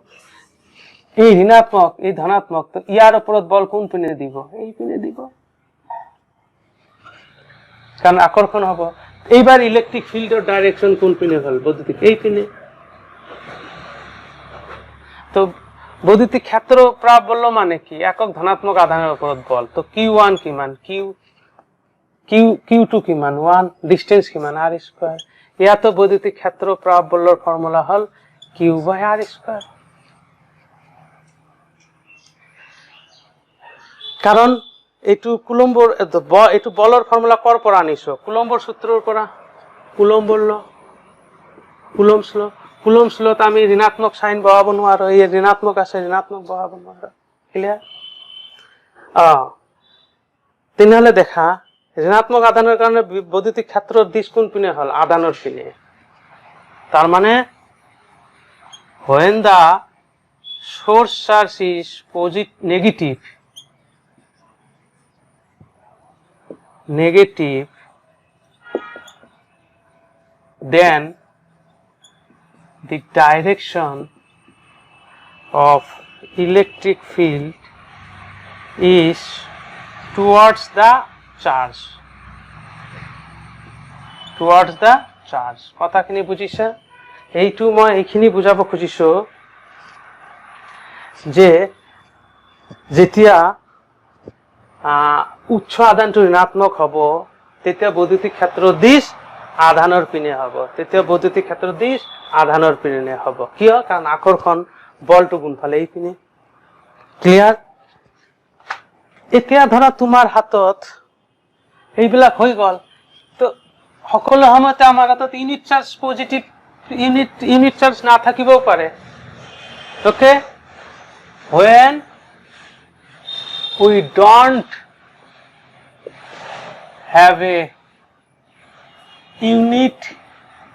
এই ঋণাত্মক এই ধনাত্মক তো ইয়াৰ ওপৰত বল কোন পিনে দিব এই পিনে দিব কারণ আকর্ষণ হব এইবার ইলেকট্রিক ফিল্ডের ডাইরেকশন কোন পিনে হল বৈদ্যুতিক এই পিনে তো বৈদ্যুতিক ক্ষেত্র প্রাবল্য মানে কি একক ধনাত্মক আধানের উপর বল তো Q1 কিমান Q2 কিমান 1 ডিসটেন্স কিমান r স্কয়ার ইয়া তো বৈদ্যুতিক ক্ষেত্র প্রাবল্যর ফর্মুলা হল Q/r স্কয়ার কারণ এইটো কুলম্বৰ এইটো বলৰ ফৰ্মুলা কৰ পৰা আনিছো কুলম্বৰ সূত্ৰৰ পৰা কুলম্বছ লত আমি ঋণাত্মক সাইন বহাব নোৱাৰো এই ঋণাত্মক আছে ঋণাত্মক বহাব নোৱাৰো ক্লিয়াৰ তেনেহলে দেখা ঋণাত্মক আধানৰ কাৰণে বৈদ্যুতিক ক্ষেত্ৰৰ দিশ কোন পিনে হল আধানৰ পিনে তাৰ মানে when the source charge is negative then the direction of electric field is towards the charge কথাখিনি বুজিছা এইটো মই এইখিনি বুজাব খুজিছো যে যেতিয়া উচ্চ আধানটো ঋণাত্মক হব তেতিয়া বৈদ্যুতিক ক্ষেত্ৰৰ দিশ আধানৰ পিনে হব কিয় কাৰণ আকৰ্ষণ বলটো কোনফালে এই পিনে ক্লিয়াৰ এতিয়া ধৰা তোমাৰ হাতত এইবিলাক হৈ গল তো সকলো সময়তে আমাৰ হাতত unit charge positive unit charge নাথাকিবও পাৰে okay when we don't have a unit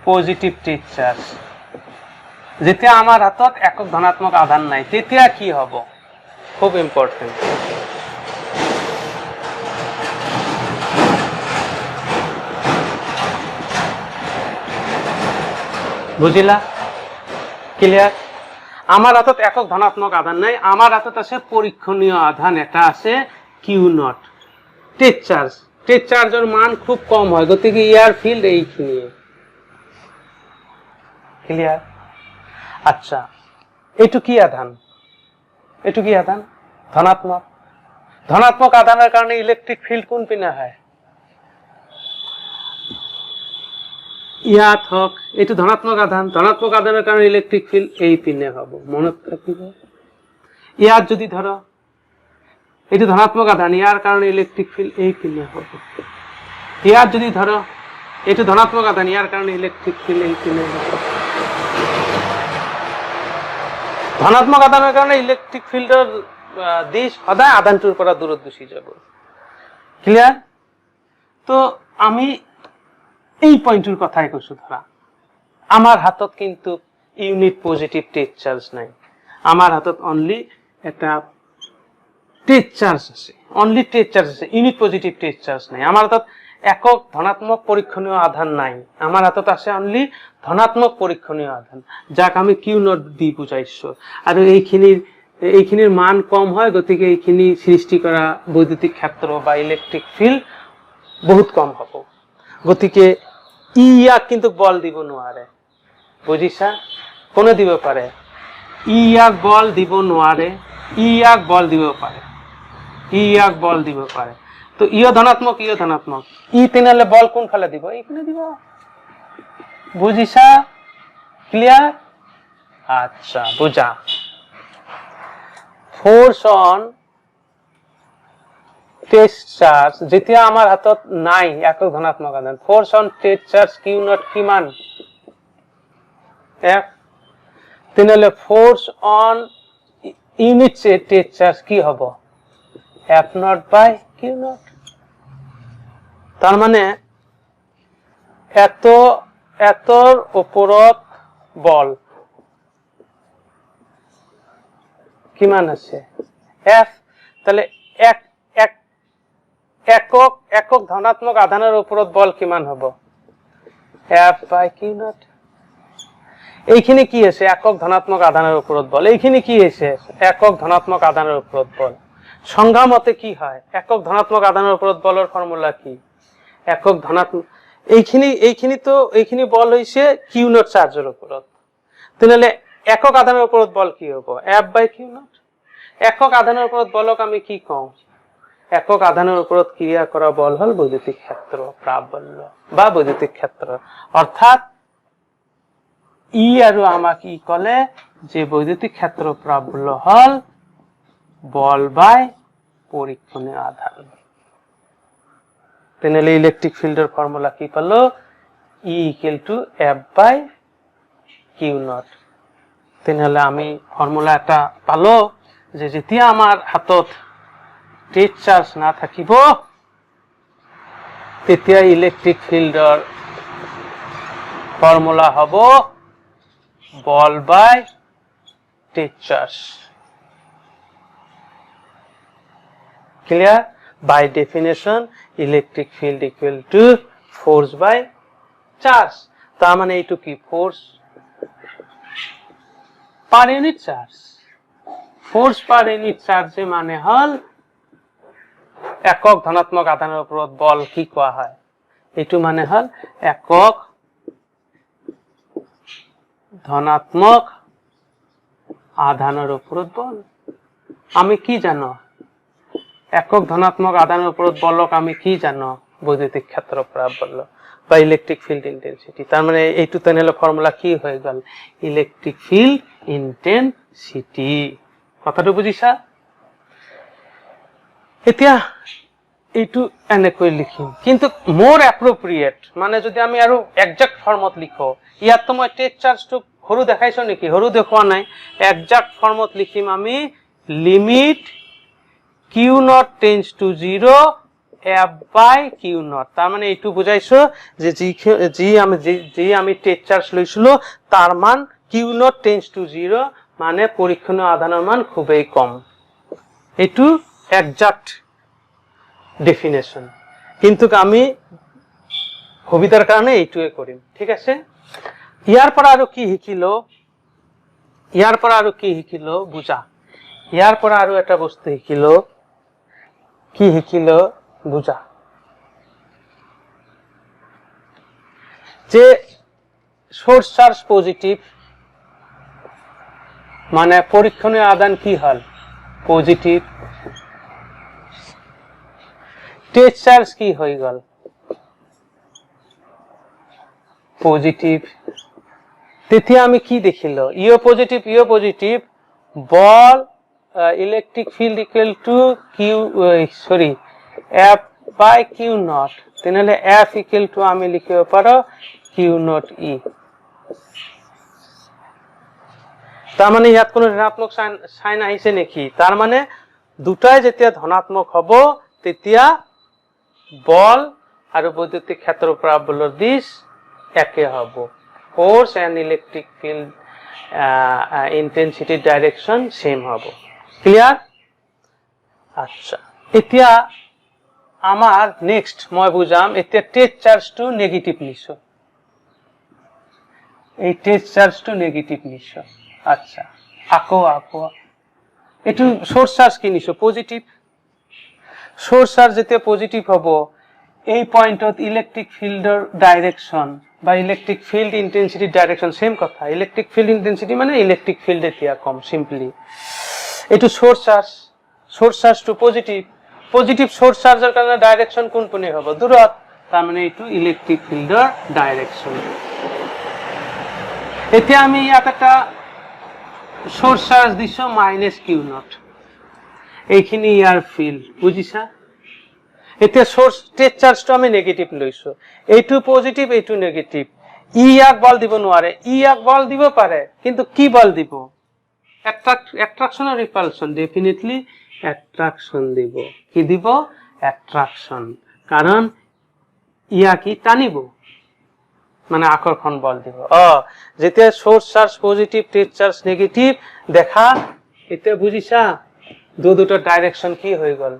positive state charge যেতিয়া আমাৰ হাতত একক ধনাত্মক আধান নাই তেতিয়া কি হ'ব খুব ইম্পৰ্টেন্ট বুজিলা ক্লিয়ার আমার হাতত একক ধনাত্মক আধান নাই আমার হাতত আছে পরীক্ষণীয় আধান এটা আছে Q0 টেট চার্জের মান খুব কম হয় গতিকে ইয়ার ফিল্ড এইখিনি ক্লিয়ার আচ্ছা এটু কি আধান ধনাত্মক আধানের কারণে ইলেকট্রিক ফিল্ড কোন পিনে হয় ইয়াত হোক এটু ধনাত্মক আধানের কারণে ইলেকট্রিক ফিল্ড এই পিনে হব মনত রাখিব ইয়াত যদি ধরো এটু ধনাত্মক আধান ইয়ার কারণে ইলেকট্রিক ফিল্ড এই পিনে হব ইয়াত যদি ধরো এটু ধনাত্মক আধান ইয়ার কারণে ইলেকট্রিক ফিল্ড এই পিনে হব ধনাত্মক আধানের কারণে ইলেকট্রিক ফিল্ডের দিশ সদায় আধানটোৰ পৰা দূৰত গুচি যাব ক্লিয়ার তো আমি এই পয়েন্টের কথাই কৈছো ধরা আমার হাতত কিন্তু ইউনিট পজিটিভ টেট চার্জ নাই আমার হাতত অনলি এটা টেট চার্জ আছে ইউনিট পজিটিভ টেট চার্জ নাই আমার হাতত একক ধনাত্মক পরীক্ষণীয় আধান নাই আমার হাতত আছে অনলি ধনাত্মক পরীক্ষণীয় আধান যাক আমি Q0 দি বুঝাইছো আর এইখিনির মান কম হয় গতিকে এইখিনি সৃষ্টি করা বৈদ্যুতিক ক্ষেত্র বা ইলেকট্রিক ফিল্ড বহুত কম হ'ব গতিকে ইয়াক কিন্তু বল দিব নোৱাৰে বুজিছা কোনে দিব পাৰে ইয়াক বল দিব নোৱাৰে ইয়াক বল দিব পাৰে তো ইও ধনাত্মক ই তেনেহলে বল কোন ফালে দিব এইখানে দিব বুজিছা ক্লিয়ার আচ্ছা বুঝা ফোর্স অন টেস্ট চার্জ যেতিয়া আমার হাতত নাই একক ধনাত্মক আধান force on test charge Q0 কিমান F তেনেহলে force on unit test charge কি হ'ব F0 by Q0 তার মানে এতর উপরত বল কিমান আছে F, তাহলে একক ধনাত্মক আধানের উপরত বল কিমান হব F by Q naught। এইখিনি কি আছে একক ধনাত্মক আধানের উপরত বল, এইখিনি কি আছে একক ধনাত্মক আধানের উপরত বল। সংজ্ঞা মতে কি হয় একক ধনাত্মক আধানের উপরত বলের ফর্মুলা কি একক ধনাত্মক এইখিনি বল হইছে Q naught চার্জের উপরত, তাহলে একক আধানের উপরত বল কি হবো F by Q naught। একক আধানের উপরত বলক আমি কি কম একক আধানের উপরত ক্রিয়া করা বল হল বৈদ্যুতিক ক্ষেত্র প্রাবল্য বা বৈদ্যুতিক ক্ষেত্র, অর্থাৎ ই আৰু আমাক ই কলে যে বৈদ্যুতিক ক্ষেত্র প্রাবল্য হল বল বাই পরীক্ষণীয় আধান। তাহলে ইলেকট্রিক ফিল্ডের ফর্মুলা কি পালো E equal to F by Q naught। তাহলে আমি ফর্মুলা এটা পালো যে যেতিয়া আমার হাতত টেট চার্জ না থাকিব তেতিয়া ইলেকট্রিক ফিল্ডৰ ফর্মুলা হব বল বাই টেট charge. Clear? By definition electric field equal to force by charge. তার মানে এইটু কি force per unit charge. Force per unit চার্জে মানে হল একক ধনাত্মক আধানের উপরত বল কি কোয়া হয় এইটু মানে হল একক ধনাত্মক আধানের উপরত বল। আমি কি জানো একক ধনাত্মক আধানের উপরত বলক আমি কি জানো বৈদ্যুতিক ক্ষেত্র প্রাবল্য বা ইলেকট্রিক ফিল্ড ইন্টেন্সিটি। তার মানে এইটু তাহলে ফর্মুলা কি হয়ে গেল ইলেকট্রিক ফিল্ড ইন্টেন্সিটি। কথাটা বুঝিছা? এতিয়া এইটু এনেকৈ লিখিম, কিন্তু মোর অ্যাপ্রোপ্রিয়েট মানে যদি আমি আৰু একজাক্ট ফৰ্মত লিখো ইয়াত তো মই টেট চাৰ্জটো সৰু দেখাইছো নেকি সৰু দেখুৱা নাই একজাক্ট ফর্মত লিখিম আমি limit Q naught tends to 0 F by Q naught। তার মানে এইটু বুঝাইছো যে জি আমি টেট চার্জ লইছিলো তার মান Q naught tends to 0 মানে পরীক্ষণীয় আধানের মান খুবই কম। এইটু একজাক্ট ডেফিনেশন, কিন্তু আমি সুবিধার কারণে এইটুয়ে করিম। ঠিক আছে? ইয়ার পর আৰু কি শিকিলো বুঝা। ইয়াৰ পৰ আৰু এটা বস্তু শিকিলো কি শিকিলো বুঝা যে সোর্স চার্জ পজিটিভ মানে পরীক্ষণীয় আধান কি হল পজিটিভ, টেট চার্জ কি হয়ে গেল পজিটিভ। তেতিয়া আমি কি দেখিলো ইও positive ball electric field equal two F by Q naught। তাহলে F ইকুয়াল টু আমি লিখিব পারো Q naught E। তার মানে ইয়াত কোনো ঋণাত্মক সাইন আহিছে নেকি? তার মানে দুটাই যেতিয়া ধনাত্মক হব তেতিয়া বল আর বৈদ্যুতিক ক্ষেত্র প্রাবল্যর দিশ একে হব। Force and electric field intensity direction same হব। ক্লিয়ার? আচ্ছা, এতিয়া আমার নেক্সট মই বুঝাম এতিয়া টেট চার্জ টু নেগেটিভ নিছো এই টেট চার্জ টু নেগেটিভ নিছো। আচ্ছা আকো এটু সোর্স চার্জ কি নিছো পজিটিভ। সোর্স চার্জ যেতিয়া পজিটিভ হব এই পয়েন্টত ইলেকট্রিক ফিল্ডৰ ডাইরেকশন বা electric field intensity direction same কথা। ইলেকট্রিক ফিল্ড ইন্টেন্সিটি মানে ইলেকট্রিক ফিল্ড এতিয়া কম সিম্পলি। এটু সোর্স চার্জ টু পজিটিভ সোর্স চার্জের কারণে ডাইরেকশন কোন কোনে হব দূরত, তার মানে এটু ইলেকট্রিক ফিল্ডৰ ডাইরেকশন। এতিয়া আমি ইয়াত একটা সোর্স চার্জ দিছো -Q naught এইখিনি ইয়ার ফিল্ড বুঝিছা। এতিয়া সোর্স টেট চার্জটো আমি নেগেটিভ লইছো এইটু পজিটিভ এইটু নেগেটিভ ই ইয়াক বল দিব নোৱাৰে ই ইয়াক বল দিব পাৰে কিন্তু কি বল দিব অ্যাট্রাকশন আর রিপালশন ডেফিনেটলি অ্যাট্রাকশন দিব। কি দিব অ্যাট্রাকশন, কারণ ইয়া কি টানিব মানে আকর্ষণ বল দিব যেতিয়া সোর্স চার্জ পজিটিভ টেট চার্জ নেগেটিভ দেখা এতিয়া বুজিছা দুটো ডাইরেকশন কি হয়ে গেল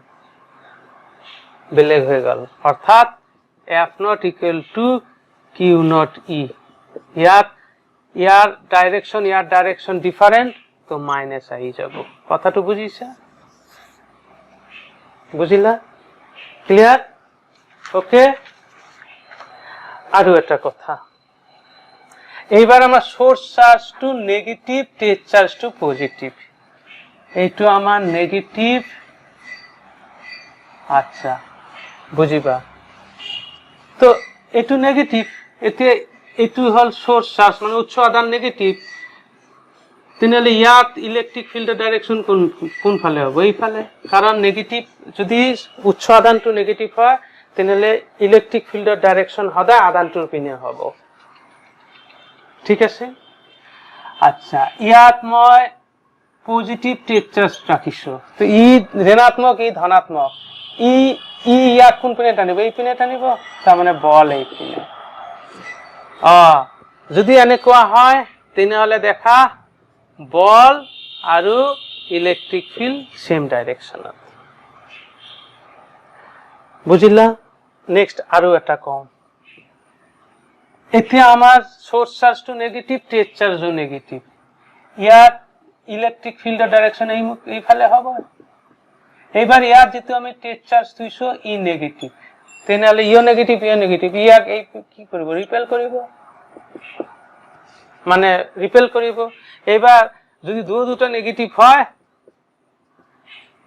বেলেগ হয়ে গেল অর্থাৎ F not equal to Q not E year direction different তো মাইনাস আই যাব কথাটা বুঝিছা বুঝিলা ক্লিয়ার ওকে আরো একটা কথা এইবার আমার সোর্স চার্জ টু নেগেটিভ টেট চার্জ টু পজিটিভ এইটো আমার নেগেটিভ আচ্ছা বুঝিবা তো এইটো নেগেটিভ এতে এইটো হল সোর্স চার্জ মানে উৎস আধান নেগেটিভ তেনলে ইয়াত ইলেকট্রিক ফিল্ডের ডাইরেকশন কোন ফালে হবে এই ফালে কারণ নেগেটিভ যদি উৎস আধানটো নেগেটিভ হয় তেনলে ইলেকট্রিক ফিল্ডের ডাইরেকশন সদায় আধানটোৰ পিনে হ'ব ঠিক আছে আচ্ছা ইয়াত মই পজিটিভ টেট চার্জ রাখিছো তো ই ঋণাত্মক ই ধনাত্মক ই ইয়াত কোন পিনে টানিব এই পিনে টানিব তার মানে বল এই পিনে যদি এনেকুৱা হয় তেনেহলে দেখা বল আৰু ইলেকট্ৰিক ফিল্ড সেম ডাইৰেকশনত বুঝিলা নেক্সট আৰু এটা কম এতিয়া আমার সোর্স চার্জ টু নেগেটিভ টেট চার্জ ও নেগেটিভ ইয়াত ইলেকট্রিক ফিল্ডের ডাইরেকশন এই ফালে হবে এইবার ইয়াত যেহেতু আমি টেট চার্জ থৈছো ই নেগেটিভ তেনেহলে ইও নেগেটিভ ইয়াক এই কি কৰিব ৰিপেল কৰিব মানে ৰিপেল কৰিব এইবার যদি দুটো নেগেটিভ হয়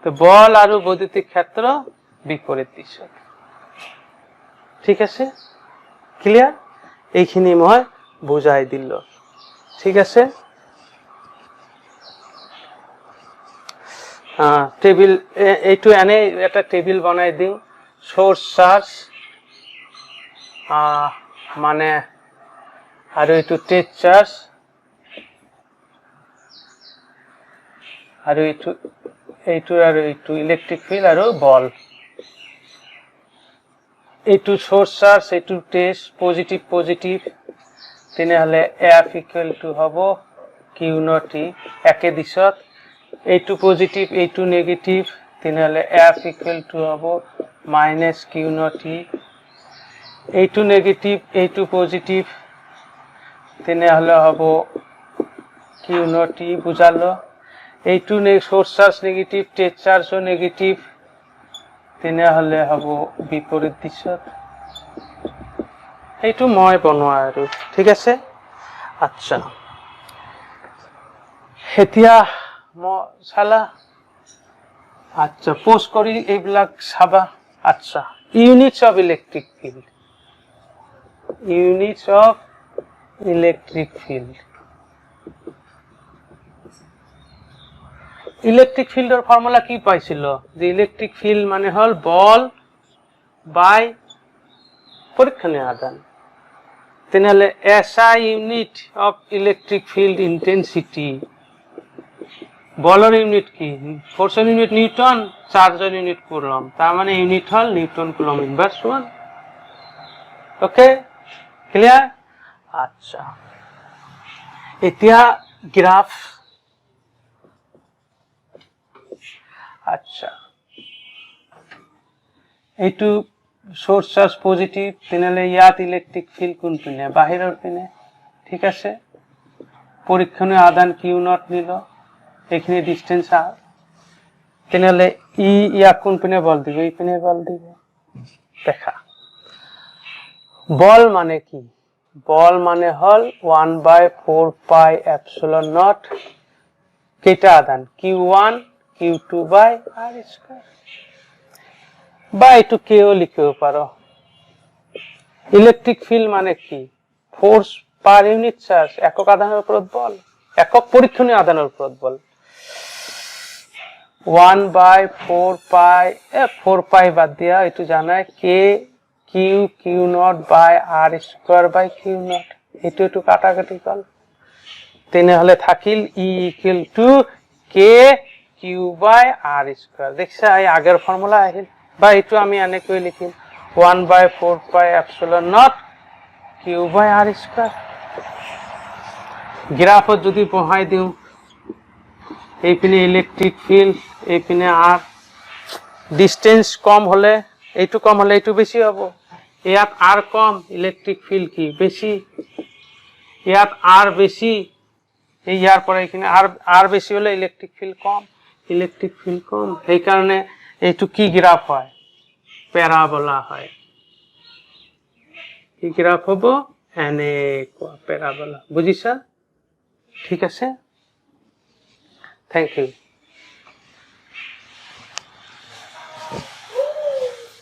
তো বল আর বৈদ্যুতিক ক্ষেত্র বিপরীত দিশত ঠিক আছে ক্লিয়ার এইখিনি মই বুঝাই দিল ঠিক আছে টেবিল এইটো এনে এটা টেবিল বনাই দিও সোর্স চার্জ মানে আর এইটো টেট চার্জ আর এইটো ইলেকট্রিক ফিল্ড আর বল এইটো সোর্স চার্জ এইটো টেট পজিটিভ তেনেহলে F ইকুয়াল টু হব কিউ নট ই একে দিশত এইটো পজিটিভ এইটো নেগেটিভ তেনেহলে F ইকুয়াল টু হব মাইনাস কিউ নট ই এইটো নেগেটিভ এইটো পজিটিভ তেনেহলে হব কিউ নট ই বুঝালো এইটো সোর্স চার্জ নেগেটিভ টেট চার্জও নেগেটিভ তেনেহলে হব বিপরীত দিশত এইটো মই বনোৱা আৰু ঠিক আছে আচ্ছা এতিয়া চালা আচ্ছা পোস্ট কৰি এইবিলাক চাবা আচ্ছা units of electric field electric ফিল্ডৰ ফর্মুলা কি পাইছিল যে ইলেকট্রিক ফিল্ড মানে হল বল বাই পরীক্ষণীয় আধান তেনেহলে SI unit of electric field intensity বলের ইউনিট কি ফোর্সের ইউনিট নিউটন চার্জের ইউনিট কুলম তার মানে ইউনিট হল newton coulomb inverse 1 okay clear আচ্ছা এতিয়া গ্রাফ আচ্ছা এইটো সোর্স চার্জ পজিটিভ তেনেহলে ইয়াত ইলেকট্রিক ফিল্ড কোন পিনে বাহিৰৰ পিনে ঠিক আছে পরীক্ষণীয় আধান কিউ নট নিল এখানে ডিস্টেন্স আর তেনেহলে ইয়াক কোন পিনে বল দিব এই পিনে বল দিব দেখা বল মানে কি বল মানে হল 1/4 পাই এপসিলন নট কেটা আধান q1 q2 বাই r স্কয়ার বা একটু কেও লিখেও পারো ইলেকট্রিক ফিল্ড মানে কি ফোর্স পার ইউনিট চার্জ একক আধানের উপর বল একক পরীক্ষণীয় আধানের উপর বল 1/4 পাই 4 পাই বাদ দিয়া একটু জানায় k q naught by r square by q naught একটু কাটাকাটি কল তেনেহলে থাকিল E equal to k q by r square দেখছা এই আগের ফর্মুলা আহিল বা একটু আমি এনেকৈ লিখিম 1/4πε0 Q/r²। গ্রাফত যদি বহাই দিওঁ এইপিনে ইলেকট্রিক ফিল্ড এইপিনে আর, ডিস্টেন্স কম হলে এইটো কম হলে এইটো বেশি হব, ইয়াত আর কম ইলেকট্রিক ফিল্ড কি বেশি, ইয়াত আর বেশি এই ইয়ার পরে এখানে আর বেশি হলে ইলেকট্রিক ফিল্ড কম, এই কারণে এইটো কি গ্রাফ হয়, প্যারাবোলা হয়। কি গ্রাফ হব, এনেকুৱা প্যাৰাবোলা। বুজিছা? ঠিক আছে, থ্যাংক ইউ।